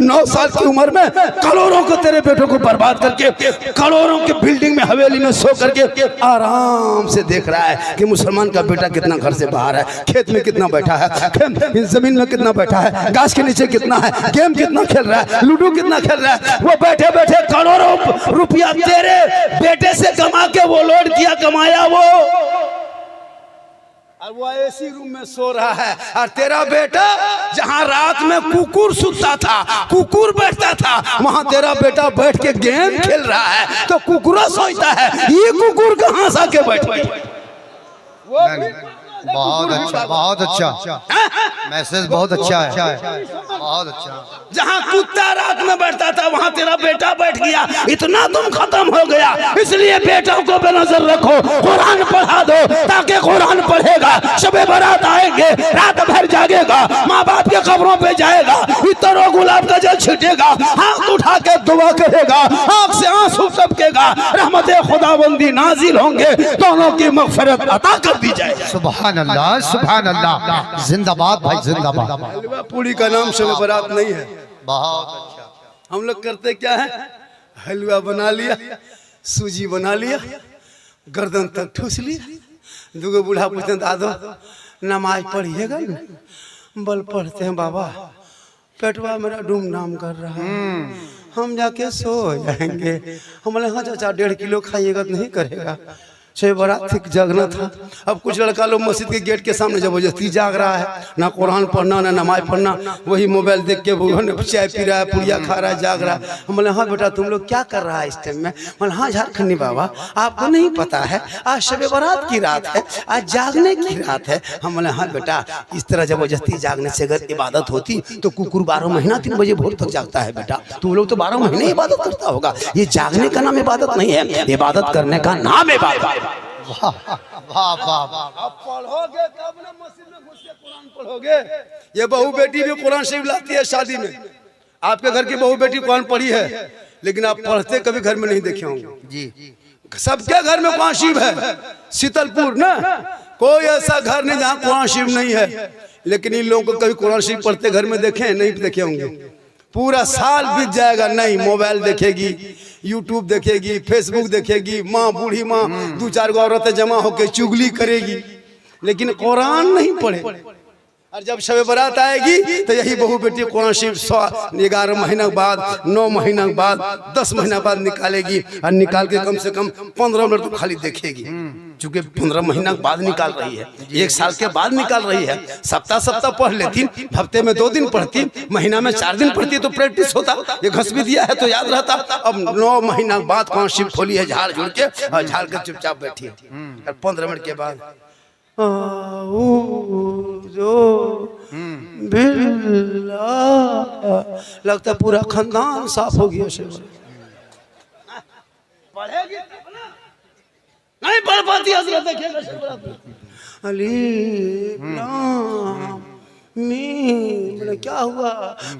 9 साल की उम्र में करोड़ों को, तेरे बेटों को बर्बाद करके, करोड़ों की बिल्डिंग में, हवेली में सो करके आराम से देख रहा है कि मुसलमान का बेटा कितना घर से बाहर है, खेत में कितना बैठा है, जमीन में कितना बैठा है, गाछ के नीचे कितना है, गेम कितना खेल रहा है, लूडो कितना खेल रहा है। वो बैठे बैठे करोड़ों रुपया तेरे बेटे से कमा के वो लोड किया, कमाया वो, और वो एसी रूम में सो रहा है, और तेरा बेटा जहाँ रात में कुकुर सुतता था, कुकुर बैठता था, वहाँ तेरा बेटा बैठ के गेम खेल रहा है। तो कुकुरा सोचता है ये कुकुर कहाँ से आके बैठ गया। बहुत अच्छा, बहुत अच्छा मैसेज, बहुत अच्छा है, बहुत अच्छा। जहाँ कुत्ता रात में बैठता था वहाँ तेरा बेटा बैठ गया। इतना तुम खत्म हो गया, इसलिए बेटों को बेनजर रखो, कुरान पढ़ा दो, ताकि कुरान पढ़ेगा, शबे बारात आएंगे, रात भर जागेगा, माँ बाप के कब्रों पे जाएगा, इतर और गुलाब का जल छिटेगा, हाथ उठा के दुआ करेगा, आँख से आंसू टपकेगा, रहमत खुदाबंदी नाजिल होंगे, दोनों की मगफिरत अता कर दी जाएगी। सुभान अल्लाह, सुभान अल्लाह, जिंदाबाद भाई जिंदाबाद। हलवा पूरी का नाम शबे बारात नहीं है। बहुत अच्छा। हम लोग करते क्या है, हलवा बना लिया, सूजी बना लिया, गर्दन तक ठूस लिया, दूगो बूढ़ा पूछते दादो नमाज पढ़िएगा न? बल पढ़ते हैं बाबा, पेटवा मेरा डूम नाम कर रहा है, हम जाके सो जाएंगे। हम बोले हाँ चाचा 1.5 किलो खाइएगा तो नहीं करेगा। शब बारात ठीक जागना था। अब कुछ लड़का लोग मस्जिद के गेट के सामने जबरदस्ती जाग रहा है, ना कुरान पढ़ना ना नमाज पढ़ना, वही मोबाइल देख के चाय पी रहा है, पुड़िया खा रहा है, जाग रहा है। हम बोले हाँ बेटा तुम लोग क्या कर रहा है इस टाइम में। बोले हाँ झारखंडी बाबा आपको नहीं पता है आज शब बारात की रात है, आज जागने की रात है। हम बोले हाँ बेटा इस तरह जबरदस्ती जागने से अगर इबादत होती तो कुकुर 12 महीना 3 बजे भोर तक जागता है बेटा, तुम लोग तो 12 महीने इबादत करता होगा। ये जागने का नाम इबादत नहीं है, इबादत करने का नाम इबादत। वाह वाह वाह। अब पढ़ोगे तब ना मस्जिद में घुस के कुरान पढ़ोगे। ये बहू बेटी भी कुरान शरीफ लाती है शादी में। आपके घर की बहू बेटी कुरान पढ़ी है, लेकिन आप पढ़ते कभी घर में नहीं देखे होंगे जी। सबके घर में कुरान शरीफ है, शीतलपुर ना कोई ऐसा घर नहीं जहाँ कुरान शरीफ नहीं है। लेकिन इन लोगों को कभी कुरान शरीफ पढ़ते घर में देखे नहीं देखे होंगे। पूरा साल बीत जाएगा, नहीं मोबाइल देखेगी, यूट्यूब देखेगी, फेसबुक देखेगी, माँ बूढ़ी माँ 2-4 औरतें जमा होकर चुगली करेगी, लेकिन कुरान नहीं पढ़े। और जब शब बारात आएगी तो यही बहू बेटी कुरान शरीफ 11 महीना बाद, 9 महीना बाद, 10 महीना बाद निकालेगी, और निकाल के कम से कम 15 मिनट तो खाली देखेगी। चूंकि 15 महीना बाद निकाल रही है, 1 साल के बाद निकाल रही है। सप्ताह पढ़ लेती, हफ्ते में 2 दिन पढ़ती, महीना में 4 दिन पढ़ती तो प्रैक्टिस होता, ये घस भी दिया है तो याद रहता। अब 9 महीना बाद कुरान शरीफ खोली है झाड़ झुड़ के, और झाड़ के चुपचाप बैठी है, और 15 मिनट के बाद लगता पूरा खानदान साफ हो गया। पढ़ेगी नहीं पढ़ पाती हजरत अली बोले क्या हुआ,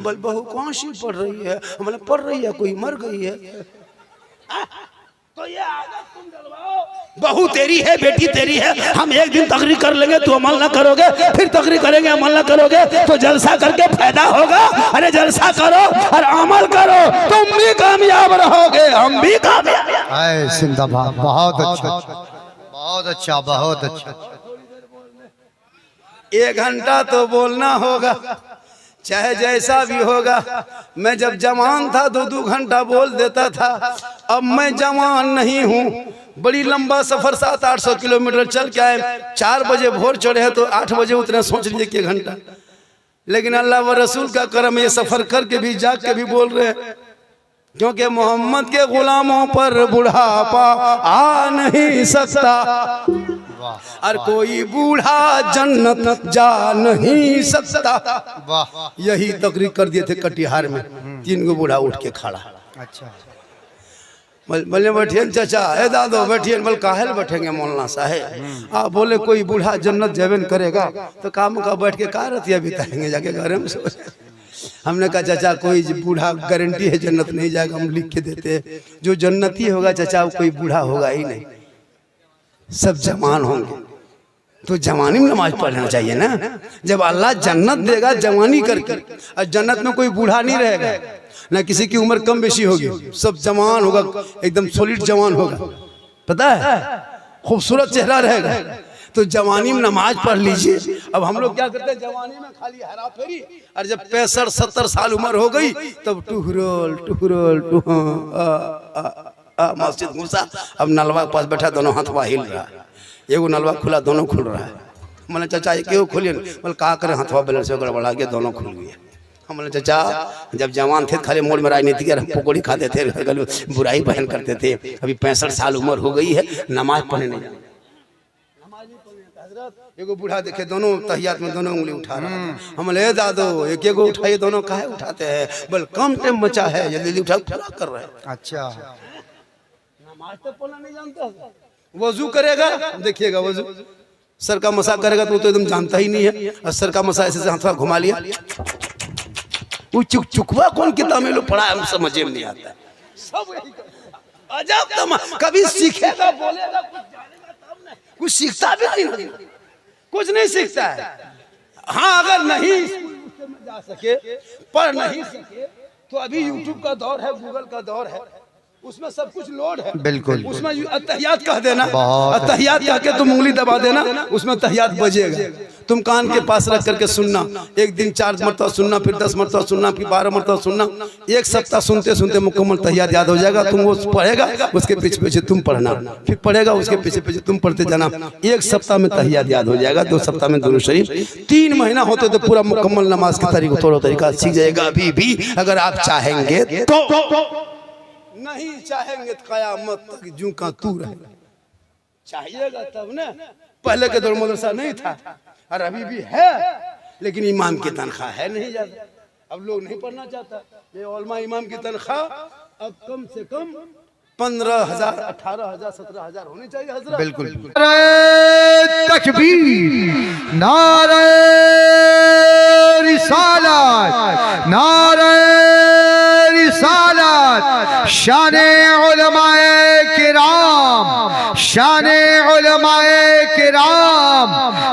बल बहू कौन सी पढ़ रही है। बोले पढ़ रही है, कोई मर गई है। तो ये आदत तुम डलवाओ, बहू तेरी है, बेटी तेरी है, हम एक दिन तकरीर कर लेंगे, तू अमल ना करोगे, फिर तकरीर करेंगे अमल ना करोगे, तो जलसा करके फायदा होगा। अरे जलसा करो और अमल करो, तुम भी कामयाब रहोगे, हम भी कामयाब। जिंदाबाद, बहुत अच्छा, बहुत अच्छा, बहुत अच्छा। 1 घंटा तो बोलना होगा, चाहे जैसा भी होगा। मैं जब जवान था 2-2 घंटा बोल देता था, अब मैं जवान नहीं हूँ। बड़ी लंबा सफर 700-800 किलोमीटर चल के आए, 4 बजे भोर चढ़े हैं तो 8 बजे उतने, सोच लीजिए कि 1 घंटा। लेकिन अल्लाह व रसूल का करम, ये सफर करके भी जाग के भी बोल रहे हैं, क्योंकि मोहम्मद के गुलामों पर बुढ़ापा आ नहीं सकता, और कोई बूढ़ा जन्नत जा नहीं सकता। यही तकरीर कर दिए थे कटिहार में, 3 गो बूढ़ा उठ के खड़ा। अच्छा बोले बैठिए चाचा, ए दादो बैठिए। बोल काहे बैठेंगे मौलाना साहेब। आप बोले कोई बूढ़ा जन्नत जबन करेगा तो काम का बैठ के का रतिया बिताएंगे जाके घर में। हमने कहा चाचा कोई बूढ़ा गारंटी है जन्नत नहीं जाएगा, हम लिख के देते हैं। जो जन्नती होगा चाचा कोई बूढ़ा होगा ही नहीं, सब जवान होंगे। तो जवानी में नमाज पढ़ना चाहिए ना। जब अल्लाह जन्नत देगा जवानी करके, और जन्नत में कोई बूढ़ा नहीं रहेगा, ना किसी की उम्र कम बेशी होगी, सब जवान होगा, एकदम सॉलिड जवान होगा, पता है, खूबसूरत चेहरा रहेगा। तो जवानी में नमाज पढ़ लीजिए। अब हम लोग क्या करते हैं, जवानी में खाली हरा फेरी, और जब 65-70 साल उम्र हो गई तब टुहरोल मस्जिद घुसा। अब नलवा के पास बैठा, दोनों हाथ हिल रहा है, एगो नलवा खुला, दोनों खुल रहा है, मैंने चाचा ये क्यों खोलिए? बोले कहा करें हथवा बैलेंस से गड़बड़ा के दोनों खुल गए। हमने चाचा जब जवान थे खाली मोड़ में राजनीति के पकौड़ी खाते थे, बुराई बहन करते थे। अभी 65 साल उम्र हो गई है, नमाज पढ़ने नहीं जाते। एगो बूढ़ा देखे दोनों तहियात में दोनों उंगली उठा रहा है। हम ले दादो एक एगो उठाइए, दोनों काहे उठाते हैं? बोल कम टाइम बचा है, जल्दी उठा पूरा कर रहे हैं। अच्छा नमाज तो पढ़ना नहीं जानता। वजू करेगा, देखिएगा वजू सर का मसा करेगा तो एकदम जानता ही नहीं है। और सर का मसा ऐसे हाथ घुमा लिया, वो चुकवा कौन किताब में लोग पढ़ा है, हम समझे में नहीं आता है। सब यही अजब तमा, कभी सीखेगा बोलेगा कुछ जानेगा तब ना, कुछ सीखता भी नहीं, कुछ नहीं सीखता है। हाँ अगर नहीं स्कूल में जा सके, पढ़ नहीं सके, तो अभी यूट्यूब का दौर है, गूगल का दौर है, उसमें सब कुछ लोड है। बिल्कुल उसमें अत्तहियात कह देना, अत्तहियात कह के तुम उंगली दबा देना, उसमें तहियात बजेगा। तुम कान के पास रख करके सुनना, एक दिन 4 मरतबा सुनना, फिर 10 मरतबा सुनना, फिर 12 मरतबा सुनना। एक सप्ताह सुनते सुनते मुकम्मल तहियात याद हो जाएगा। तुम वो पढ़ेगा, उसके पीछे पीछे तुम पढ़ना, फिर पढ़ेगा, उसके पीछे पीछे तुम पढ़ते जाना। 1 सप्ताह में तहियात याद हो जाएगा, 2 सप्ताह में दुरूद शरीफ, 3 महीना होते तो पूरा मुकम्मल नमाज का तरीका सीख जाएगा। अभी भी अगर आप चाहेंगे तो, नहीं चाहेंगे तो कयामत तक जूं का तू रहेगा। चाहिएगा तब ना। पहले के दौर मदरसा नहीं था और अभी भी है, लेकिन इमाम की तनख्वाह है नहीं ज्यादा, अब लोग नहीं पढ़ना चाहता। ये उलमा इमाम की तनख्वाह अब कम से कम 15,000, 18,000, 17,000 होनी चाहिए हजरत। बिल्कुल। तकबीर, नारे रिसालत, नारे रिसालत, शाने उलमाए किराम, शाने उलमाए किराम,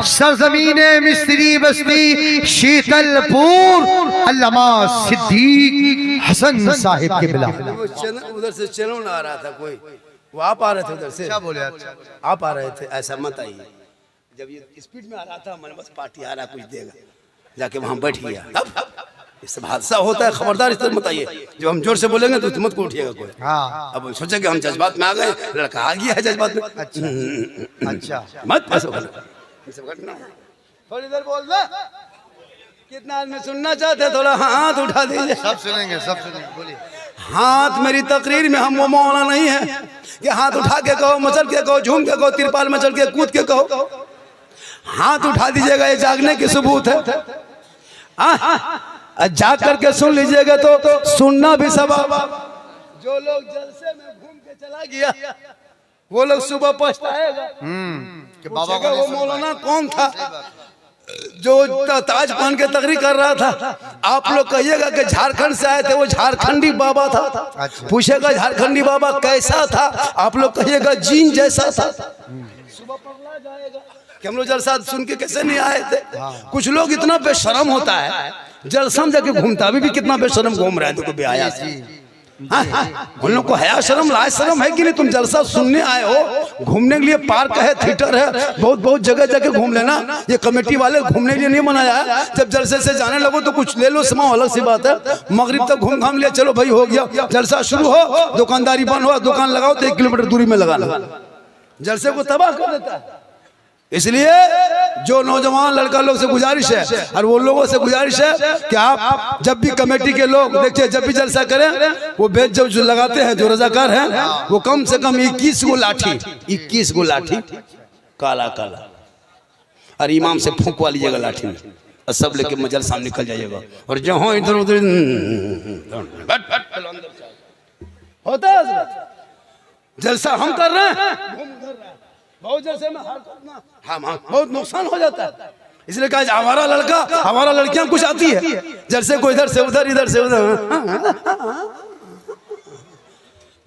सरजमीने मिस्री बस्ती शीतलपुर, अल्लामा सिद्दीक हसन साहिब के बिला। उधर से चैनल आ रहा था कोई, वो आप आ रहे थे उधर से? क्या बोले? आप आ रहे थे, ऐसा मत आइए। जब ये स्पीड में आ रहा था, मैंने बस पार्टी आ रहा कुछ देगा, जाके वहां बैठ गया। ये सब हादसा होता है, खबरदार इस तरह मत आइए। जब हम जोर से बोलेंगे तो मत को उठिएगा कोई। हाँ। अब सोचे कि हम जज्बात में आ गए, लड़का आ गया है जज्बात में। अच्छा मत ऐसा थोड़ी देर बोल दे। कितना आदमी सुनना चाहते हैं? थोड़ा हाथ उठा दीजिए। सब सुनेंगे, सब सुनेंगे, बोलिए। हाथ मेरी तकरीर में हम वो मौला नहीं है कि हाथ उठा के कहो, मचल के कहो, झूम के कहो, तिरपाल में चढ़ के कूद के कहो। हाथ उठा दीजिएगा, ये जागने की सबूत है। जाग करके सुन लीजिएगा तो सुनना भी सवाब। जो लोग जलसे में घूम के चला गया, वो लोग सुबह पछताएगा कि बाबा का वो मौलाना कौन था जो ताज पहन के तकरीर कर रहा था। आप लोग कहिएगा कि झारखंड से आए थे, वो झारखंडी बाबा था। अच्छा। पूछेगा झारखंडी बाबा कैसा था, आप लोग कहिएगा जीन जैसा था। सुबह पगला जाएगा कि हम लोग जलसा सुन के कैसे नहीं आए थे। कुछ लोग इतना बेशरम होता है, जलसा में जाके घूमता, अभी भी कितना बेशरम घूम रहा है, तो बेहया से। उन लोग को हया शर्म लाज शर्म है कि नहीं? तुम जलसा सुनने आए हो, घूमने के लिए पार्क है, थिएटर है, बहुत बहुत जगह जगह घूम लेना। ये कमेटी वाले घूमने के लिए नहीं बनाया है। जब जलसे से जाने लगो तो कुछ ले लो, समाओ, अलग सी बात है। मगरिब तक घूम घाम लिया, चलो भाई हो गया, जलसा शुरू हो, दुकानदारी बंद हो, दुकान लगाओ तो 1 किलोमीटर दूरी में लगाना। जलसे को तबाह कर देता है। इसलिए जो नौजवान लड़का लोग से गुजारिश है, और वो लोगों से गुजारिश है कि आप जब भी कमेटी के लोग देखिए, जब भी जलसा करें, वो बेच जो लगाते हैं, जो रजाकार हैं, वो कम से कम 21 गो लाठी, 21 गो लाठी काला काला, और इमाम से फूंक वाली जगह लाठी में, और सब लेके मजल सामने निकल जाइएगा। और जहाँ इधर उधर होता है जलसा हम कर रहे हैं, बहुत जैसे में हाँ बहुत नुकसान हो जाता है। इसलिए कहा हमारा लड़का, हमारा लड़कियां कुछ आती है, जैसे को इधर से उधर, इधर से उधर,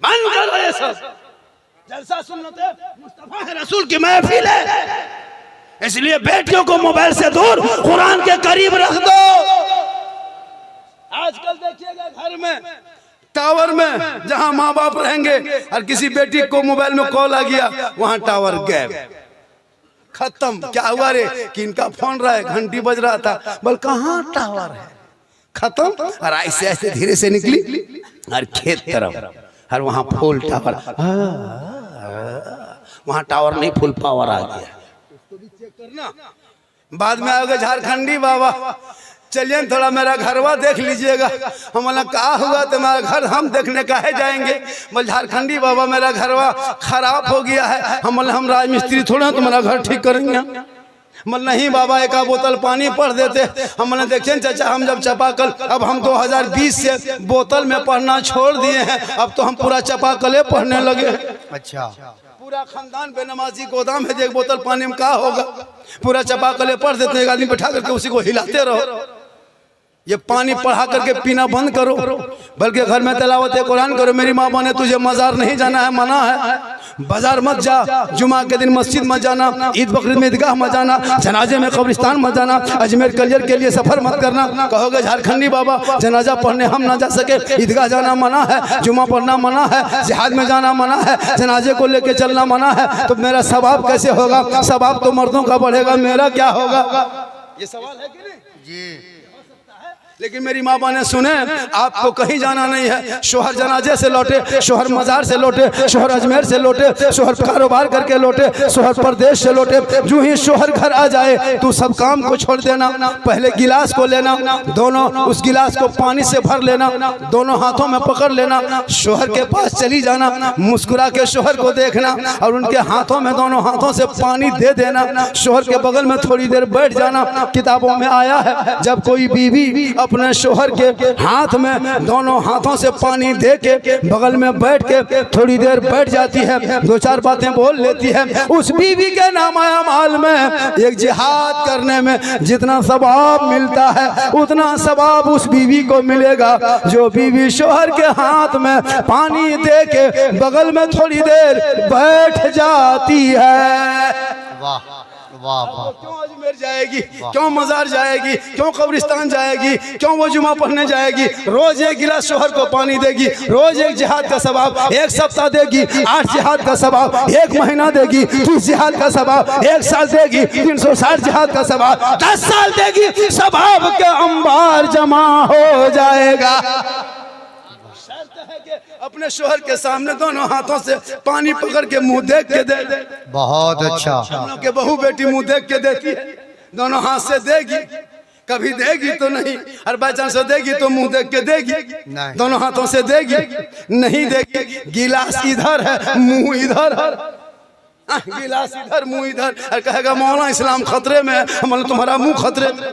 बंद करो ये सब। जलसा सुन्नत मुस्तफा है, रसूल की महफिल है, इसलिए बेटियों को मोबाइल से दूर, कुरान के करीब रख दो। आजकल देखिएगा घर में, टावर में जहां माँ बाप रहेंगे और किसी बेटी को मोबाइल में कॉल आ गया, वहां टावर गैप, खत्म। क्या हुआ रे कि इनका फोन रहा है, घंटी बज रहा था, बोल कहाँ टावर है, खत्म। और ऐसे ऐसे धीरे से निकली और खेत तरफ, और वहां फुल टावर, वहां टावर नहीं, फुल पावर आ गया। उसको भी चेक करना। बाद में आओगे झारखंडी बाबा, चलिए थोड़ा मेरा घरवा देख लीजिएगा। हम बोला कहा हुआ तो मेरा घर हम देखने काहे जाएंगे। बोल झारखंडी बाबा मेरा घरवा खराब हो गया है। हम बोले हम राजमिस्त्री थोड़ा तुम्हारा घर ठीक करेंगे। मतलब नहीं बाबा एक बोतल पानी पढ़ देते। हम बोले देखिए चाचा हम जब चापाकल, अब हम 2020 से बोतल में पढ़ना छोड़ दिए हैं, अब तो हम पूरा चापाकले पढ़ने लगे। अच्छा, पूरा खानदान बेनमाजी गोदाम है, एक बोतल पानी में क्या होगा। पूरा चापाकले पढ़ देते हैं, एक आदमी बैठा करके उसी को हिलाते रहो। ये पानी पढ़ा करके पीना बंद करो, बल्कि घर में तिलावत कुरान करो। मेरी माँ ने तुझे मजार नहीं जाना है, मना है। बाजार मत जा, जुमा के दिन मस्जिद मत जाना, ईद बकरीद में ईदगाह मत जाना, जनाजे में कब्रिस्तान मत जाना, अजमेर कलियर के लिए सफर मत करना। कहोगे झारखंडी बाबा जनाजा पढ़ने हम ना जा सके, ईदगाह जाना मना है, जुमा पढ़ना मना है, जिहाद में जाना मना है, जनाजे को लेके चलना मना है, तो मेरा सवाब कैसे होगा। सवाब तो मर्दों का बढ़ेगा, मेरा क्या होगा। ये सवाल है कि नहीं जी। लेकिन मेरी माँ ने सुने आपको कहीं जाना नहीं है। शोहर जनाजे से लौटे, शोहर मजार से लौटे, शोहर अजमेर से लौटे, शोहर कारोबार करके लौटे, शोहर परदेश से लौटे। जो ही शोहर घर आ जाए तू सब काम को छोड़ देना, पहले गिलास को लेना, दोनों उस गिलास को पानी से भर लेना, दोनों हाथों में पकड़ लेना, शोहर के पास चली जाना, मुस्कुरा के शोहर को देखना और उनके हाथों में दोनों हाथों से पानी दे देना। शोहर के बगल में थोड़ी देर बैठ जाना। किताबों में आया है जब कोई बीवी अपने शोहर के हाथ में दोनों हाथों से पानी दे के बगल में बैठ के थोड़ी देर बैठ जाती है, दो चार बातें बोल लेती है, उस बीवी के नामाया माल में एक जिहाद करने में जितना सवाब मिलता है उतना सवाब उस बीवी को मिलेगा जो बीवी शोहर के हाथ में पानी दे के बगल में थोड़ी देर बैठ जाती है। वाह वाह वाह। क्यों अजमेर जाएगी, क्यों मजार जाएगी, क्यों कब्रिस्तान जाएगी, क्यों वो जुमा पढ़ने जाएगी। रोज एक गिलास शोहर को पानी देगी, रोज एक जिहाद का सवाब, एक सप्ताह देगी 8 जिहाद का सवाब, एक महीना देगी 30 जिहाद का सवाब, एक साल देगी 360 जिहाद का सवाब, 10 साल देगी, सवाब के अंबार जमा हो जाएगा। अपने शोहर के सामने दोनों हाथों से पानी पकड़ के मुंह देख के दे। बहुत अच्छा। हम लोग के बहू बेटी मुंह देख के देती है, दोनों हाथ से देगी, कभी देगी तो नहीं, और बाई चांस देगी तो मुंह देख के देगी, दोनों हाथों से देगी, नहीं देगी। गिलास इधर है मुंह इधर है, गिलास इधर मुंह इधर, और कहेगा मौला इस्लाम खतरे में है। हम तुम्हारा मुंह खतरे में।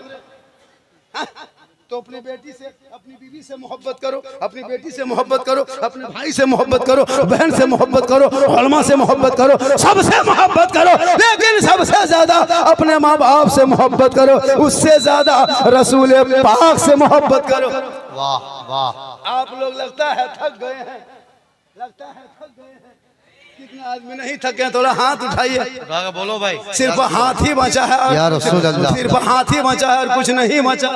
तो अपनी बेटी से, अपनी बीवी से मोहब्बत करो, अपनी बेटी से मोहब्बत करो, अपने भाई से मोहब्बत करो, बहन से मोहब्बत करो, उलमा से मोहब्बत करो, सबसे मोहब्बत करो, लेकिन सबसे ज्यादा अपने माँ बाप से मोहब्बत करो, उससे ज्यादा रसूल पाक से मोहब्बत करो। वाह वाह। आप लोग लगता है थक गए हैं, लगता है थक गए हैं। कितने आदमी नहीं थके हैं, थोड़ा हाथ उठाइए। बोलो भाई। सिर्फ हाथ ही बचा है या रसूल अल्लाह, सिर्फ हाथ ही बचा है और कुछ नहीं बचा।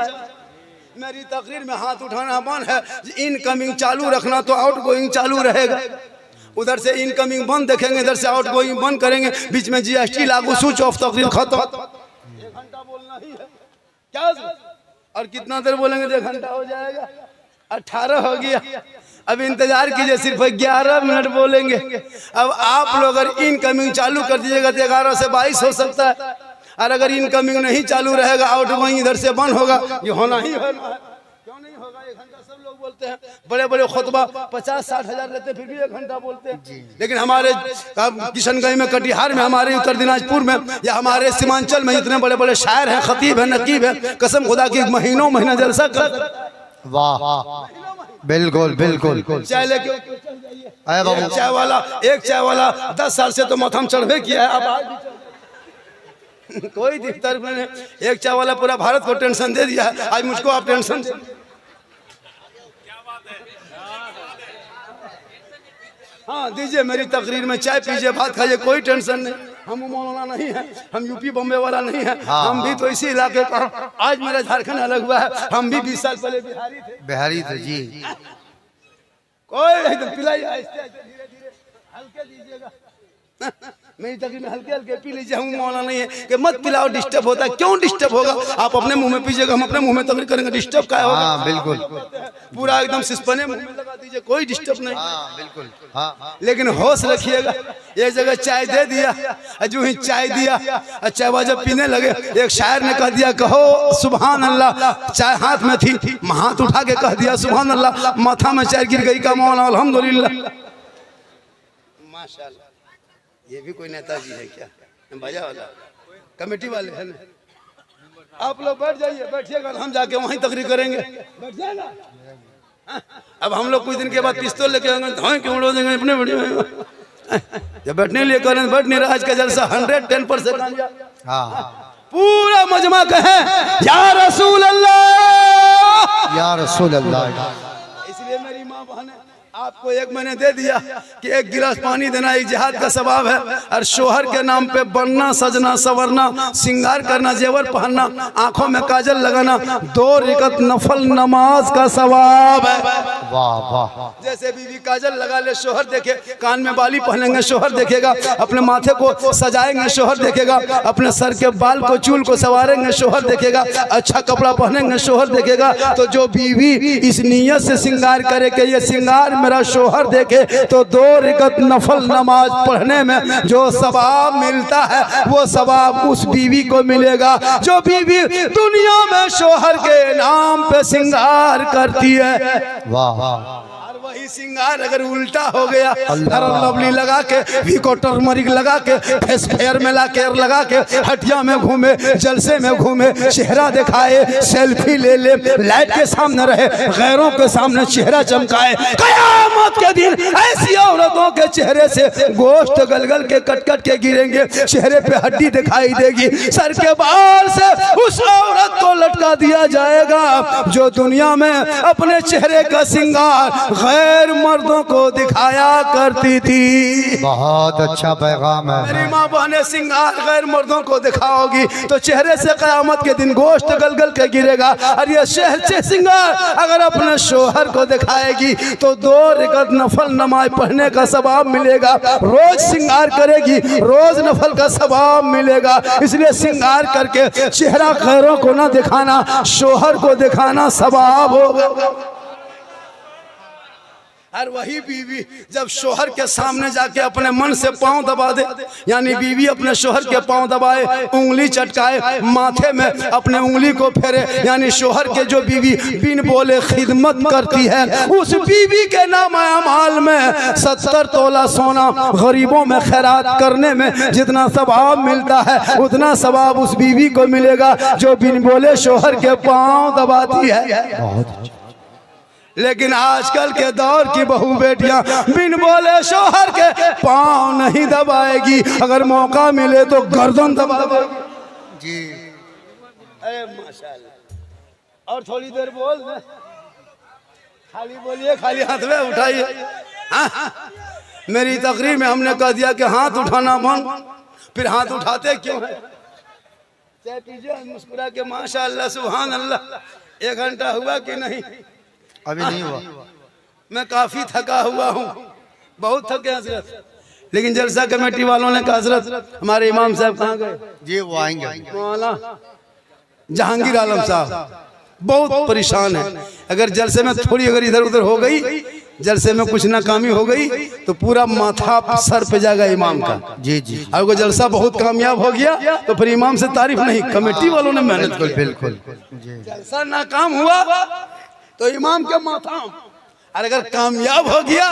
मेरी तकरीर में हाथ उठाना बंद है, इनकमिंग चालू रखना तो आउटगोइंग चालू रहेगा। उधर से इनकमिंग बंद देखेंगे, इधर से आउटगोइंग बंद करेंगे, बीच में जीएसटी लागू, स्विच ऑफ, तकरीर खत्म। 1 घंटा बोलना ही है क्या, और कितना देर बोलेंगे तो 1 घंटा हो जाएगा। 18 हो गया, अब इंतजार कीजिए, सिर्फ 11 मिनट बोलेंगे। अब आप लोग अगर इनकमिंग चालू कर दीजिएगा तो 11 से 22 हो सकता है, और अगर इनकमिंग नहीं चालू रहेगा, आउटगोइंग इधर से बंद होगा, ये होना ही होना है। क्यों नहीं होगा? 1 घंटा सब लोग बोलते हैं, बड़े बड़े खुतबा 50-60 हजार लेते फिर भी 1 घंटा बोलते हैं। लेकिन हमारे किशनगंज में, कटिहार में, हमारे उत्तर दिनाजपुर में, या हमारे सीमांचल में इतने बड़े बड़े शायर हैं, खतीब है, नकीब है, कसम खुदा की महीनों महीना जलसा कर। वाह बिल्कुल बिल्कुल। चाय लेके बाबू, एक चाय वाला 10 साल से तो माथम चढ़वे किया है, अब आज कोई दिक्कत नहीं। एक चाय वाला पूरा भारत को टेंशन दे दिया है, आज मुझको आप टेंशन दे। हाँ दीजिए, मेरी तकरीर में चाय पीजिए, भात खाइए, कोई टेंशन नहीं। हम मौलाना नहीं है, हम यूपी बॉम्बे वाला नहीं है, हम भी तो इसी इलाके का। आज मेरा झारखंड अलग हुआ है, हम भी 20 साल पहले बिहारी थे जी। कोई एकदम पिलाइए, धीरे धीरे हल्के दीजिएगा। मेरी तकरीर में हल्के हल्के पी लीजिए, हम मौला नहीं है कि मत पिलाओ, डिस्टर्ब होता है। क्यों डिस्टर्ब होगा? आप अपने मुंह में पीजिएगा, हम अपने मुंह में तकरीर करेंगे, डिस्टर्ब क्या होगा? हाँ बिल्कुल, पूरा एकदम सिस्पने मुंह में लगा दीजिए, कोई डिस्टर्ब नहीं। हाँ बिल्कुल, हाँ। लेकिन होश रखिएगा। एक जगह चाय दे दिया, जो ही चाय दिया, चाय जब पीने लगे, एक शायर ने कह दिया कहो सुभान अल्लाह, चाय हाथ में थी, हाथ उठा के कह दिया सुभान अल्लाह, माथा में चाय गिर गई का मौला अल्हम्दुलिल्लाह। माशाल्लाह, ये भी कोई नेताजी है क्या? बाजा वाला कमेटी वाले है ना? आप लोग बैठ जाइए, बैठिएगा, हम जाके वहीं तकरीर करेंगे। बैठ जाएगा। अब हम लोग कुछ दिन के बाद पिस्तौल लेके आएंगे, धोए क्यों उड़ा देंगे अपने वीडियो। जब बैठने के लिए करें, बैठ नहीं रहा। आज का जलसा 110% हाँ, पूरा मजमा कहे या रसूल अल्लाह, या रसूल अल्लाह। इसलिए मेरी माँ बहने आपको एक मैंने दे दिया कि एक गिलास पानी देना एक जिहाद का सवाब है। और शोहर के नाम पे बनना, सजना, संवरना, श्रृंगार करना, जेवर पहनना, आंखों में काजल लगाना, 2 रकात नफल नमाज का सवाब है। वाह वाह। जैसे बीवी काजल लगा ले, शोहर देखे, कान में बाली पहनेंगे, शोहर देखेगा, अपने माथे को सजाएंगे, शोहर देखेगा, अपने सर के बाल को, चूल को संवारेंगे, शोहर देखेगा, अच्छा कपड़ा पहनेंगे, शोहर देखेगा। तो जो बीवी इस नियत से श्रृंगार करे कि ये श्रृंगार मेरा शोहर देखे, तो 2 रकात नफल नमाज पढ़ने में जो सवाब मिलता है, वो सवाब उस बीवी को मिलेगा जो बीवी दुनिया में शोहर के नाम पे श्रृंगार करती है। वाह। और वही श्रृंगार अगर उल्टा हो गया, फेयर लवली लगा के, वीको टर्मरिक लगा के, फेस फेयर में ला केयर लगा के, हटिया में घूमे, जलसे में घूमे, चेहरा दिखाए, सेल्फी ले ले, लाइट के सामने रहे, गैरों के सामने चेहरा चमकाए, कयामत के दिन ऐसी औरतों के चेहरे से गोश्त गलगल के कट कट के गिरेंगे, चेहरे पे हड्डी दिखाई देगी, सर के बाल से उस औरत को लटका दिया जाएगा जो दुनिया में अपने चेहरे का श्रृंगार गैर मर्दों को दिखाया करती थी। बहुत अच्छा पैगाम है। मेरी माँ बहने श्रृंगार गैर मर्दों को दिखाओगी तो चेहरे से कयामत के दिन गोश्त गलगल के गिरेगा। और ये शहर से श्रृंगार अगर अपने शोहर को दिखाएगी तो 2 रकात नफल नमाज पढ़ने का सवाब मिलेगा। रोज श्रृंगार करेगी, रोज नफल का सवाब मिलेगा। इसलिए श्रृंगार करके चेहरा गैरों को ना दिखाना, शोहर को दिखाना सवाब होगा। और वही बीवी जब शोहर के सामने जाके अपने मन से पांव दबा दे, यानी बीवी अपने शोहर के पांव दबाए, उंगली चटकाए, माथे में अपने उंगली को फेरे, यानी शोहर के जो बीवी बिन बोले खिदमत करती है, उस बीवी के नाम अमाल में 70 तोला सोना गरीबों में खैरात करने में जितना सवाब मिलता है, उतना सवाब उस बीवी को मिलेगा जो बिन बोले शोहर के पांव दबाती है। लेकिन आजकल के दौर की बहू बेटियां बिन बोले शोहर के पांव नहीं दबाएगी, अगर मौका मिले तो गर्दन दबा देगी। जी। अरे माशाल्लाह। और थोड़ी देर बोल दे, खाली बोलिए, खाली हाथ में उठाइए। मेरी तकरीर में हमने कह दिया कि हाथ उठाना बंद, फिर हाथ उठाते क्यों है? चाय पीजिए, मुस्कुरा के माशाल्लाह सुभान अल्लाह। 1 घंटा हुआ कि नहीं? अभी नहीं हुआ। मैं काफी थका हुआ हूँ, बहुत थके हजरत। लेकिन जलसा कमेटी वालों ने कहा हजरत हमारे इमाम साहब कहाँ गए? जी वो आएंगे। मौलाना जहांगीर आलम साहब बहुत परेशान है। अगर जलसे में थोड़ी अगर इधर उधर हो गई, जलसे में कुछ नाकामी हो गई तो पूरा माथा सर पे जाएगा इमाम का। जी जी। अगर जलसा बहुत कामयाब हो गया तो फिर इमाम से तारीफ नहीं, कमेटी वालों ने मेहनत की। बिल्कुल। जलसा नाकाम हुआ तो इमाम के माथा, और अगर कामयाब हो गया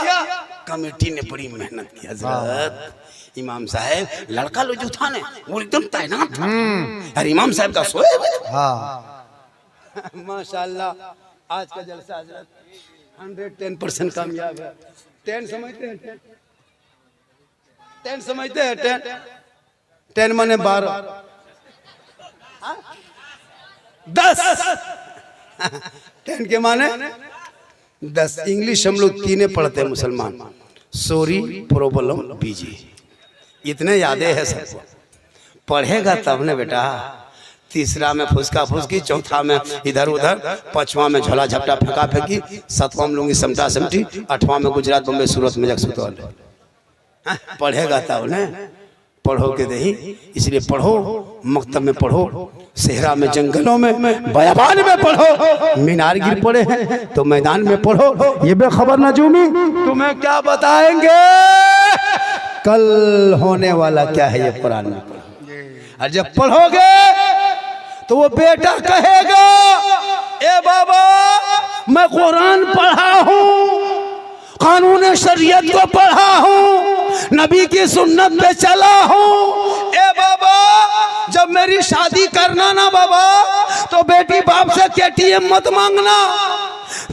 कमेटी ने बड़ी मेहनत की। हजरत इमाम साहब लड़का लो जो था ना वो एकदम तैनात था, और इमाम साहब का सोए। हाँ माशाल्लाह। आज का जलसा हजरत 110% कामयाब है। 10 समझते हैं? 10 समझते हैं? 10 माने 12, 10 10 के माने 10। इंग्लिश हम लोग 3 पढ़ते हैं मुसलमान, सॉरी, प्रॉब्लम, बीजी, इतने यादें हैं सबको। पढ़ेगा तब ने बेटा। तीसरा में फुसका फुसकी, चौथा में इधर उधर, 5वां में झोला झपटा फेंका फेंकी, 7वां में लूंगी समटा समटी, 8वां में गुजरात बम्बई सूरत में जगसुतौल। पढ़ेगा तब ने। पढ़ोगे नहीं, इसलिए पढ़ो, मकतब में पढ़ो, सेहरा में, जंगलों में, बयाबान में पढ़ो। मीनार गिर पड़े हैं तो मैदान में पढ़ो। ये बेखबर नजूमी तुम्हें क्या बताएंगे कल होने वाला क्या है, ये कुरान में पढ़ो। और जब पढ़ोगे तो वो बेटा कहेगा ए बाबा मैं कुरान पढ़ा हूँ, कानून शरीयत को पढ़ा हूँ, नबी की सुन्नत पे चला हूँ। ए बाबा जब मेरी शादी करना ना बाबा तो बेटी बाप से KTM मत मांगना,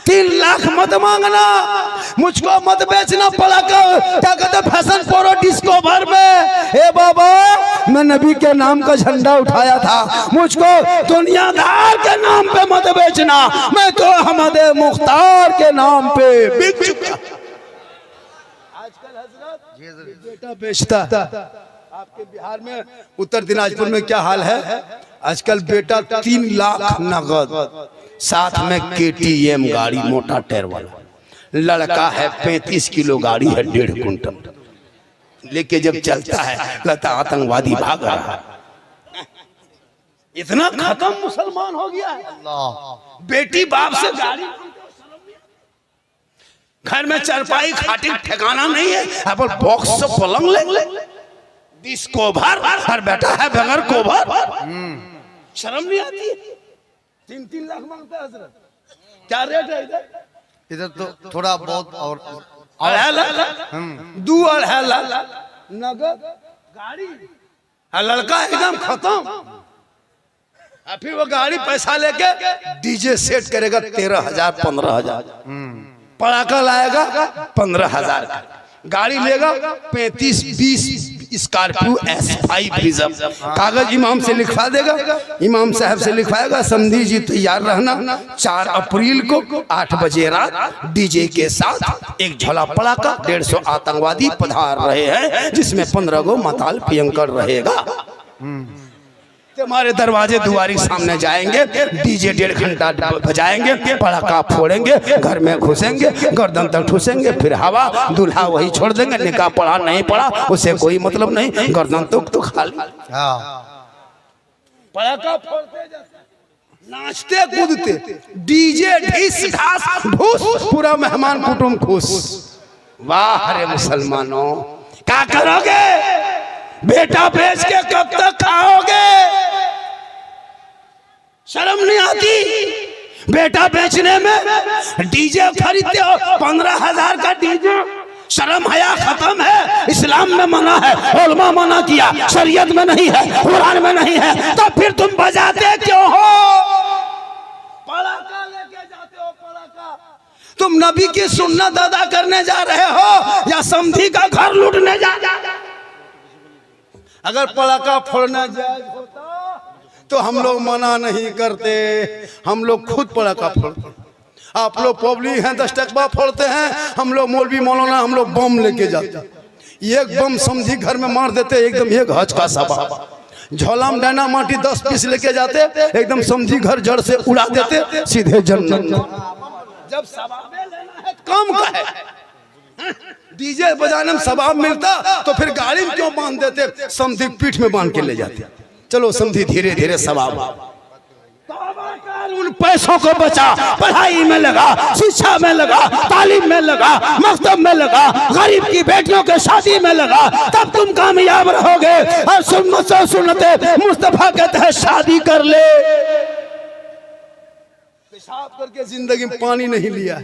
3 लाख मत मांगना, मुझको मत बेचना पड़ा कर क्या कहते फैशन प्रो डिस्को भर में। ए बाबा मैं नबी के नाम का झंडा उठाया था, मुझको दुनियादार के नाम पे मत बेचना, मैं तो अहमद मुख्तार के नाम पे बिक चुका। आजकल हजरत बेटा बेचता, आपके बिहार में उत्तर दिनाजपुर में क्या हाल है, आजकल बेटा 3 लाख नगद, साथ में KTM गाड़ी मोटा टायर वाला, लड़का है 35 किलो गाड़ी है 1.5 कुंटल लेके जब चलता है कहता आतंकवादी भाग रहा है। इतना खत्म मुसलमान हो गया है। बेटी बाप से गाड़ी, घर में चरपाई खाटी ठिकाना नहीं है, अब बॉक्स से पलंग ले डिस्को भर, हर बेटा है बगैर कोभर, शर्म नहीं आती। 3 लाख मांगता है हजरत, क्या रेट है इधर? इधर तो थोड़ा बहुत और 2.5 लाख नगद गाड़ी, लड़का एकदम खत्म। फिर वो गाड़ी पैसा लेके डीजे सेट करेगा 13,000 15,000, पटाखा लाएगा 15,000 का, गाड़ी लेगा 35-20 स्कॉर्पियो S5 रिजर्व, कागज इमाम से लिखवा देगा, इमाम साहब से लिखवाएगा समधी जी तैयार रहना 4 अप्रैल को 8 बजे रात डीजे के साथ एक झोला पड़ाका 150 आतंकवादी पधार रहे हैं, जिसमें 15 गो मताल पियंकर रहेगा। हमारे दरवाजे दुआरी सामने जाएंगे, डीजे 1.5 घंटा बजाएंगे, पटाखा फोड़ेंगे, घर में घुसेंगे, गर्दन तक ठूसेंगे, फिर हवा, दूल्हा वही छोड़ देंगे, निकाह पढ़ा नहीं पढ़ा उसे कोई मतलब नहीं, गर्दन तो खाली। पटाखा फोड़ते नाचते कूदते, डीजे ढिस ढास ढूस, पूरा मेहमान कुटुंब खुश। वाह रे मुसलमानों, क्या करोगे? बेटा बेच के कब तक खाओगे? शर्म नहीं आती? बेटा बेचने में डीजे खरीदते हो 15,000 का डीजे, शर्म हया खत्म है। इस्लाम में मना है, उलमा मना किया, शरीयत में नहीं है, कुरान में नहीं है, तो फिर तुम बजाते क्यों हो? पटाखा लेके जाते हो, पटाखा। तुम नबी की सुन्नत अदा करने जा रहे हो या समधी का घर लूटने जा रहे हो? अगर पटाखा फोड़ना जायज होता तो हम लोग मना नहीं करते, हम लोग खुद पटाखा फोड़ते। आप लोग पब्लिक हैं 10 टकवा फोड़ते हैं, हम लोग मौलवी मौलाना हम लोग बम लेके जाते, एक बम समझी घर में मार देते, एकदम एक हज का सवाब। झोला में डायना माटी 10 पीस लेके जाते, एकदम समझी घर जड़ से उड़ा देते, सीधे जन्नत। जब सवाब लेना है कम का है, डीजे बजाने में सवाब मिलता तो फिर गाड़ी में क्यों बांध देते, समधी पीठ में बांध के ले जाते। चलो समधी धीरे धीरे सवाब, उन पैसों को बचा, पढ़ाई में लगा, शिक्षा में लगा, तालीम में लगा, मकतब में लगा, गरीब की बेटियों के शादी में लगा, तब तुम कामयाब रहोगे। और सुन्नते मुस्तफा के तहत शादी कर ले। पेशाब करके जिंदगी में पानी नहीं लिया।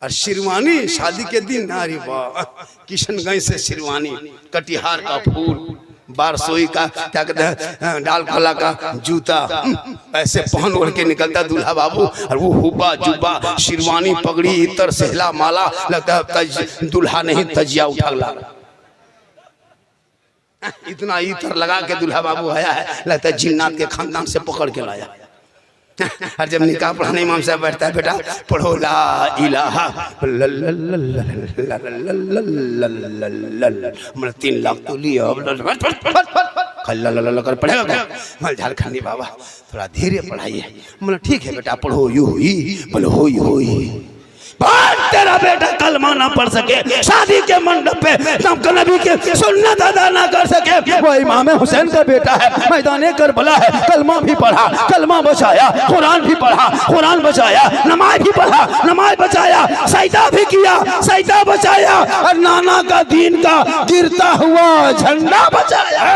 और शिरवानी शादी के दिन, अरे वाह, किशनगंज से शिरवानी, कटिहार का फूल, बारसोई का क्या कहते हैं, डाल खोला का जूता, ऐसे पहन ओढ़ के निकलता दूल्हा बाबू, और वो हुब्बा जुब्बा, शिरवानी, पगड़ी, इतर, सहला, माला, लगता है दूल्हा नहीं तजिया उठा ला, इतना इतर लगा के दूल्हा बाबू आया है, लगता है जिन्नात के खानदान से पकड़ के लाया। और जब निकाह पढ़ाने इमाम साहब बैठता है, बेटा पढ़ो ला इलाहा, 3 लाख तो लिया, कर पढ़ेगा क्या? मैं झारखंडी बाबा थोड़ा धीरे पढ़ाइए। मतलब ठीक है बेटा पढ़ो, यू ही बोले हो तेरा बेटा कलमा ना पढ़ सके, शादी के मंडप पे नबी के सुन्नत अदा ना कर करके वो इमाम हुसैन का बेटा है, मैदान करबला है, कलमा भी पढ़ा, कलमा बचाया, कुरान भी पढ़ा, कुरान बचाया, नमाज भी पढ़ा, नमाज बचाया, सजदा भी किया, सजदा बचाया, और नाना का दीन का गिरता हुआ झंडा बचाया।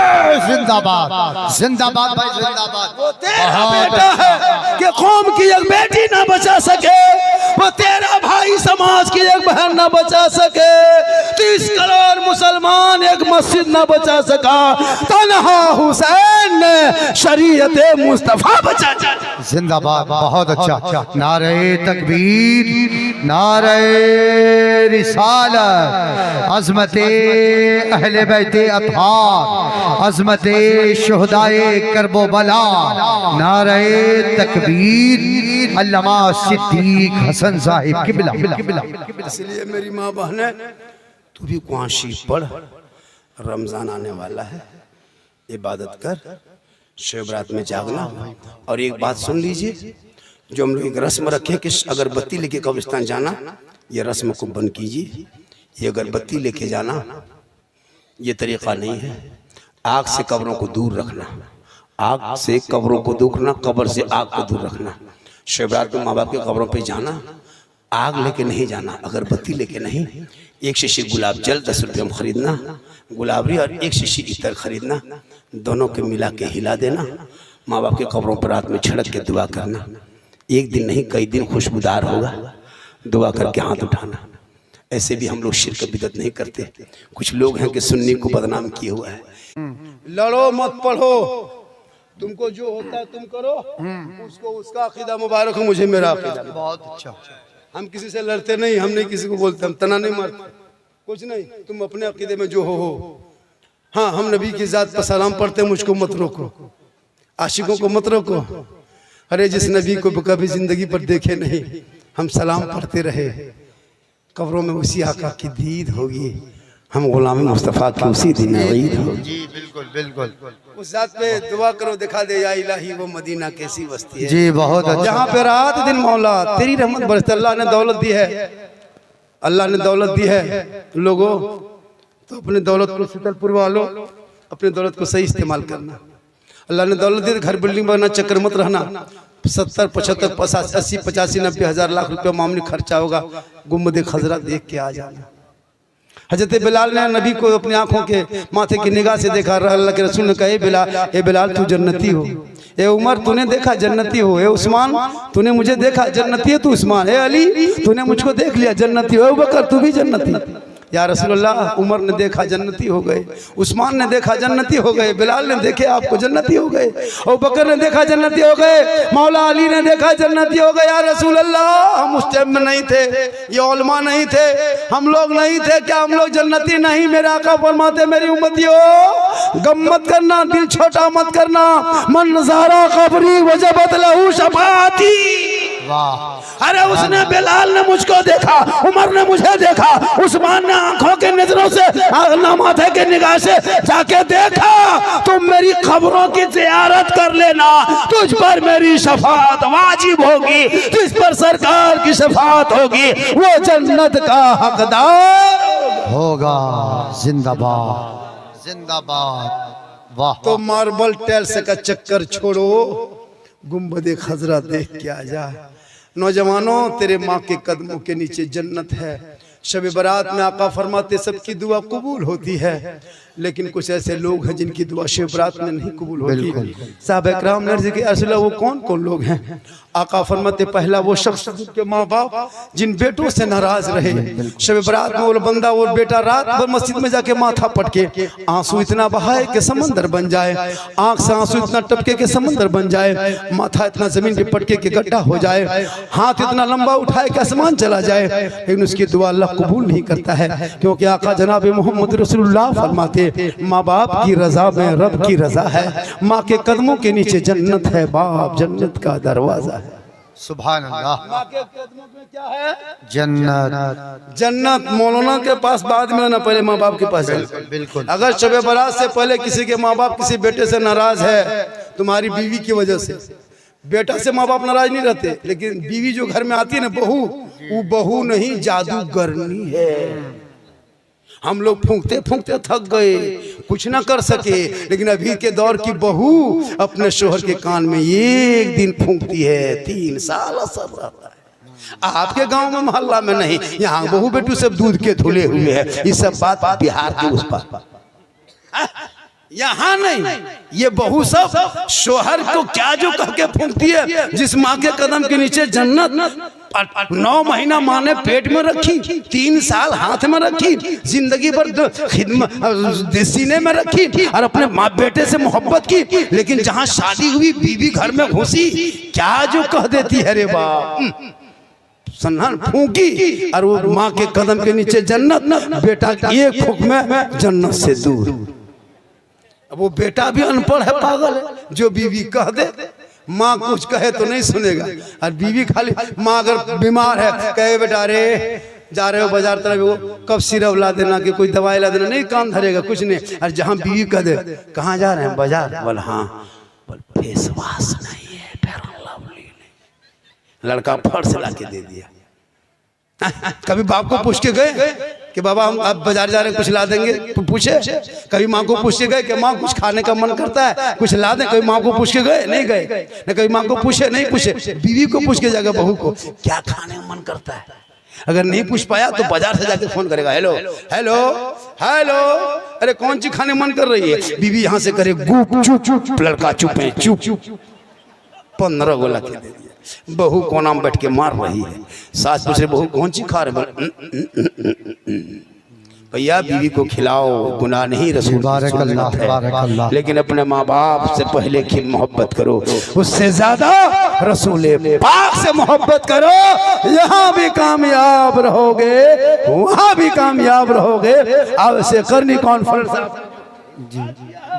जिंदाबाद जिंदाबाद भाई जिंदाबाद। वो तेरा बेटा है कि कौम की एक बेटी ना बचा सके, वो तेरा भाई समाज की एक बहन ना बचा सके, 30 करोड़ मुसलमान एक मस्जिद ना बचा सका, तन्हा हुसैन ने शरीयत मुस्तफा बचा। जिंदाबाद, बहुत अच्छा। नारे तकबीर, नारे रिसालत, अज़मते अहले बैते अतहार, अज़मते शुहदाए करबला, नारे तकबीर, अल्लामा सिद्दीक हसन साहिब किबला। इसलिए मेरी माँ बहने, तू भी कुरान शरीफ पढ़, रमजान आने वाला है, इबादत कर, शब रात में जागना। और एक बात सुन लीजिए, जो हम लोग एक रस्म रखे कि अगरबत्ती लेके कब्रिस्तान जाना, ये रस्म को बंद कीजिए। ये अगरबत्ती लेके जाना ये तरीका नहीं है। आग से कब्रों को दूर रखना, आग से कब्रों को दूर रखना, कब्र से आग को दूर रखना। शब रात में माँ बाप के कब्रों पे जाना, आग लेके नहीं जाना, अगरबत्ती लेके नहीं। एक शीशी गुलाब जल 10 रुपये में खरीदना, गुलाबरी, और एक शीशी इतर खरीदना, दोनों के मिला के हिला देना। माँ बाप के कब्रों पर रात में छिड़क के दुआ करना। एक दिन नहीं कई दिन खुशबूदार होगा, दुआ करके हाथ उठाना। ऐसे भी हम लोग शिरक बिदअत नहीं करते। कुछ लोग हैं कि सुन्नी को बदनाम किए हुआ है। लड़ो मत पढ़ो, तुमको जो होता है तुम करो, उसको उसका अकीदा मुबारक हो, मुझे मेरा अकीदा। बहुत अच्छा। हम किसी से लड़ते नहीं, हम नहीं किसी को बोलते, हम तना नहीं मारते, कुछ नहीं। तुम अपने अकीदे में जो हो। हाँ, हम नबी की जात पर सलाम पढ़ते हैं, मुझको मत रोको, आशिकों को मत रोको। अरे जिस नबी को कभी जिंदगी पर देखे नहीं, हम सलाम पढ़ते रहे, कब्रों में उसी आका की दीद होगी, हम गुलामी मुस्तफ़ा की उसी दिन ईद होगी। जी बिल्कुल बिल्कुल। उस जात पे दुआ करो, दिखा दे या इलाही वो मदीना कैसी बस्ती है। जी बहुत अच्छा। जहाँ पे रात दिन मौला तेरी रहमत बरसती। अल्लाह ने दौलत दी है, अल्लाह ने दौलत दी है लोगों, तो अपने दौलत को शीतलपुर वालों, अपने दौलत को सही इस्तेमाल करना। अल्लाह ने दौलत दी, घर बिल्डिंग बनना, चक्कर मत रहना। 70, 75, 80, 85, 90 हज़ार लाख रुपया मामूली खर्चा होगा, गुम्बद खजरा देख के आ जाना। हजरत बिलाल ने नबी को अपनी आंखों के माथे की निगाह से देखा। अल्लाह के रसूल ने कहा, ए बिलाल तू जन्नती हो, ए उमर तूने देखा जन्नती हो, ए उस्मान तूने मुझे देखा जन्नती है तू उस्मान, ए अली तूने मुझको देख लिया जन्नती हो, ए अबू बकर तू भी जन्नती। या रसूलुल्लाह, उमर ने देखा जन्नती हो गए, उस्मान ने देखा जन्नती हो गए, बिलाल ने देखे आपको जन्नती हो गए, अबू बकर ने देखा जन्नती हो गए, मौला अली ने देखा जन्नती हो गए। या रसूलुल्लाह, हम उस टाइम में नहीं थे, ये उलमा नहीं थे, हम लोग नहीं थे, क्या हम लोग जन्नती नहीं? मेरे आका फरमाते, मेरी उम्मतियों गम मत करना, दिल छोटा मत करना, मन नज़ारा कब्री वजबत लहू शफाअती। वाह। अरे उसने, बिलाल ने मुझको देखा, उमर ने मुझे देखा, उस्मान ने आंखों के नजरों से, माथे के निगाह से जाके देखा। तुम मेरी खबरों की ज़ियारत कर लेना, तुझ पर मेरी शफाअत वाजिब होगी, जिस पर सरकार की शफाअत होगी वो जन्नत का हकदार होगा। जिंदाबाद जिंदाबाद। वाह। तो मार्बल टाइल्स का चक्कर छोड़ो, गुम्बद खजरा देख के आ जा। नौजवानों, तेरे माँ के कदमों के नीचे जन्नत है। शब बारात में आका फरमाते सबकी दुआ कबूल होती है, लेकिन कुछ ऐसे लोग हैं जिनकी दुआ शब बारात में नहीं कबूल होती। साहब इकराम ने अर्ज़ की, रसूलल्लाह वो कौन कौन लोग हैं? आका फरमाते, पहला वो शख्स जिनके माँ बाप जिन बेटों से नाराज रहे। शब बारात में वो बंदा, वो बेटा रात भर मस्जिद में जाके माथा पटके, आंसू इतना बहाए कि समंदर बन जाए, आंख से आंसू इतना टपके के समंदर बन जाए, माथा इतना जमीन पे पटके के गड्ढा हो जाए, हाथ इतना लंबा उठाए कि आसमान चला जाए, लेकिन उसकी दुआ अल्लाह कबूल नहीं करता है, क्योंकि आका जनाब मोहम्मद रसूलुल्लाह फरमाते, माँ बाप की रजा में रब की रजा है, माँ के कदमों के नीचे जन्नत है, बाप जन्नत का दरवाजा है। सुभान अल्लाह। माँ के कदमों में क्या है? जन्नत। जन्नत। मौलाना के पास बाद में ना, पहले माँ बाप के पास। बिल्कुल। अगर शब बारात से पहले किसी के माँ बाप किसी बेटे से नाराज है, तुम्हारी बीवी की वजह से, बेटा से माँ बाप नाराज नहीं रहते, लेकिन बीवी जो घर में आती है ना, बहू, वो बहू नहीं जादूगरनी है। हम लोग फूंकते फूंकते थक गए, कुछ ना कर सके। लेकिन अभी के दौर की बहू अपने शोहर के कान में एक दिन फूंकती है, 3 साल असर रहता है। आपके गांव में मोहल्ला में नहीं, यहाँ बहू बेटू सब दूध के धुले हुए हैं। ये सब बात बिहार के उस पार, यहाँ नहीं। ये बहू सब शोहर को क्या जो कह के फूंकती है। जिस माँ के कदम के नीचे जन्नत 9 महीना माँ ने पेट में रखी, 3 साल हाथ में रखी, जिंदगी भर खिदमत सीने में रखी और अपने माँ बेटे से मोहब्बत की। लेकिन जहाँ शादी हुई बीवी घर में घुसी, क्या जो कह देती है रे बाप, सन्नान फूंकी और वो माँ के कदम के नीचे जन्नत, बेटा एक फूंक में जन्नत से दूर। अब वो बेटा भी अनपढ़ है, पागल है, जो बीवी कह दे। माँ कुछ कहे तो नहीं सुनेगा, और बीवी खाली, माँ अगर बीमार है कहे बेटा रे जा रहे हो बाजार तरफ, वो कब सिरप ला देना कि कोई दवाई ला देना, नहीं काम धरेगा कुछ नहीं। और जहाँ बीवी कह दे कहाँ जा रहे हैं बाजार, बोल हाँ, बोल फेस वॉश नहीं है, फेयर लवली नहीं, लड़का फट से ला के दे दिया। कभी बाप को पूछ के गए कि बाबा हम आप बाजार जा रहे हैं कुछ ला देंगे, तो पूछे? कभी माँ को पूछ के गए कि माँ कुछ खाने का मन करता है कुछ ला दें? कभी माँ को पूछ के गए? नहीं गए। न कभी माँ को पूछे, नहीं पूछे। बीवी को पूछ के जाएगा बहू को क्या खाने का मन करता है। अगर नहीं पूछ पाया तो बाजार से जाके फोन करेगा, हेलो हेलो हेलो, अरे कौन चीज खाने मन कर रही है? बीवी यहाँ से करे गुप चुप चुप, लड़का चुप है चुप चुप, 15 गोला के दे दिया। बहू कोना में बैठ के मार रही है। सास पूछ रही बहू कौन सी खा रहे? भैया बीवी को खिलाओ, गुनाह नहीं, रसूल है। लेकिन अपने माँ बाप से पहले की मोहब्बत करो, उससे ज्यादा रसूल पाक से मोहब्बत करो। यहाँ भी कामयाब रहोगे, वहाँ भी कामयाब रहोगे। अब से करनी कॉन्फ्रेंस जी,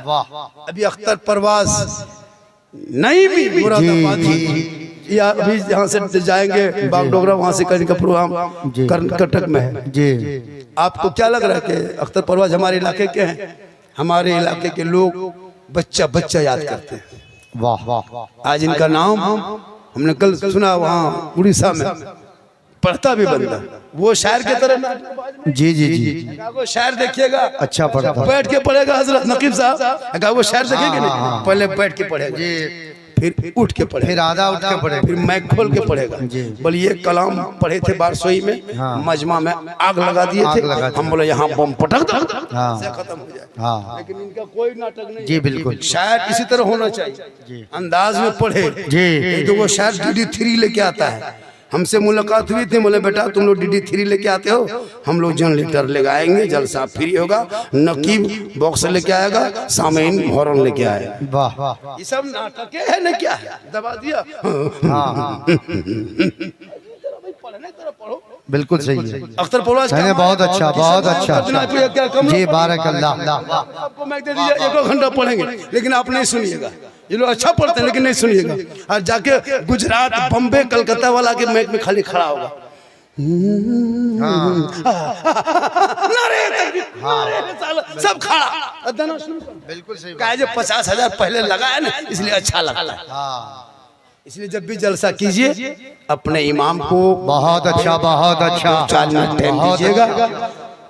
वाह। अभी अख्तर परवाज नहीं भी मुरादाबादी, या अभी यहाँ से जाएंगे बागडोगरा, वहाँ से करने का प्रोग्राम कर्नाटक में है जी। आपको क्या लग रहा है कि अख्तर परवाज हमारे इलाके के हैं? हमारे इलाके के लोग बच्चा बच्चा याद करते हैं। वाह वाह। आज इनका नाम हमने कल सुना, वहाँ उड़ीसा में पढ़ता भी बनता, वो शायर की तरह। जी जी जी, वो शायर देखिएगा, अच्छा पढ़ता, बैठ के पढ़ेगा हजरत नकीब साहब, वो शायर देखेंगे नहीं, पहले बैठ के पढ़ेगा जी, फिर उठ के पढ़े, फिर आधा उठ के पढ़े, फिर मैक खोल के पढ़ेगा। बोले ये कलाम पढ़े थे बारसोई में, मजमा में आग लगा दिए थे, हम बोले यहाँ बम पटक दो से खत्म हो जाए। लेकिन इनका कोई नाटक नहीं जी, बिल्कुल। शायर इसी तरह होना चाहिए, अंदाज में पढ़े जी। तो वो शायर DD3 लेके आता है। हमसे मुलाकात हुई थी, बोले बेटा तुम लोग DD3 लेके आते हो, हम लोग जनरेटर लेके आएंगे, जलसा फ्री होगा, नकीब बॉक्स लेके आएगा, सामईन हॉर्न लेके आएगा। वाह, ये सब नाटक है ना, क्या है? दबा दिया। बिल्कुल सही है। अख्तर परवाज बहुत अच्छा, बहुत अच्छा जी, बारकल्लाह। आपको मैक दे दीजिए, 1 घंटा पढ़ेंगे, लेकिन आप नहीं सुनिएगा। ये लोग अच्छा पढ़ते हैं लेकिन नहीं सुनिएगा। और जाके गुजरात बम्बे कलकत्ता वाला के मैक में खाली खड़ा होगा, सब खड़ा, बिल्कुल सही। 50,000 पहले लगाया ना, इसलिए अच्छा लगता है। इसलिए जब भी जलसा कीजिए अपने इमाम को बहुत अच्छा 4 मिनट टाइम दीजिएगा।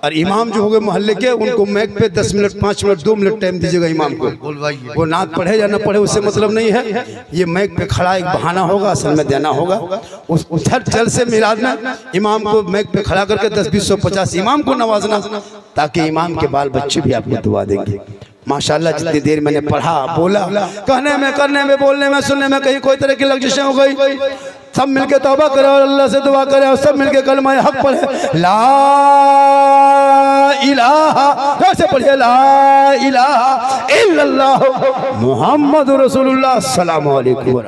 और इमाम जो होंगे मोहल्ले के, उनको मैक पे 10 मिनट 5 मिनट 2 मिनट टाइम दीजिएगा इमाम को। वो नात पढ़े या ना पढ़े उससे मतलब नहीं है, ये मैक पे खड़ा एक बहाना होगा, असल में देना होगा। उस जल से मिलाद में इमाम को मैक पे खड़ा करके 10, 20, 100, 50 इमाम को नवाजना, ताकि इमाम के बाल बच्चे भी आपको दुआ देंगे। माशाल्लाह जितनी देर मैंने पढ़ा, बोला, कहने में, करने में, बोलने में, सुनने में कहीं कोई तरह की लग्जिशें हो गई, सब मिलके तौबा करो और अल्लाह से दुआ करें, और सब मिलके कलमा हक पढ़े, ला इलाहा, कैसे पढ़िए, ला इलाहा इल्लल्लाह मुहम्मद रसूलुल्लाह, अस्सलामु अलैकुम।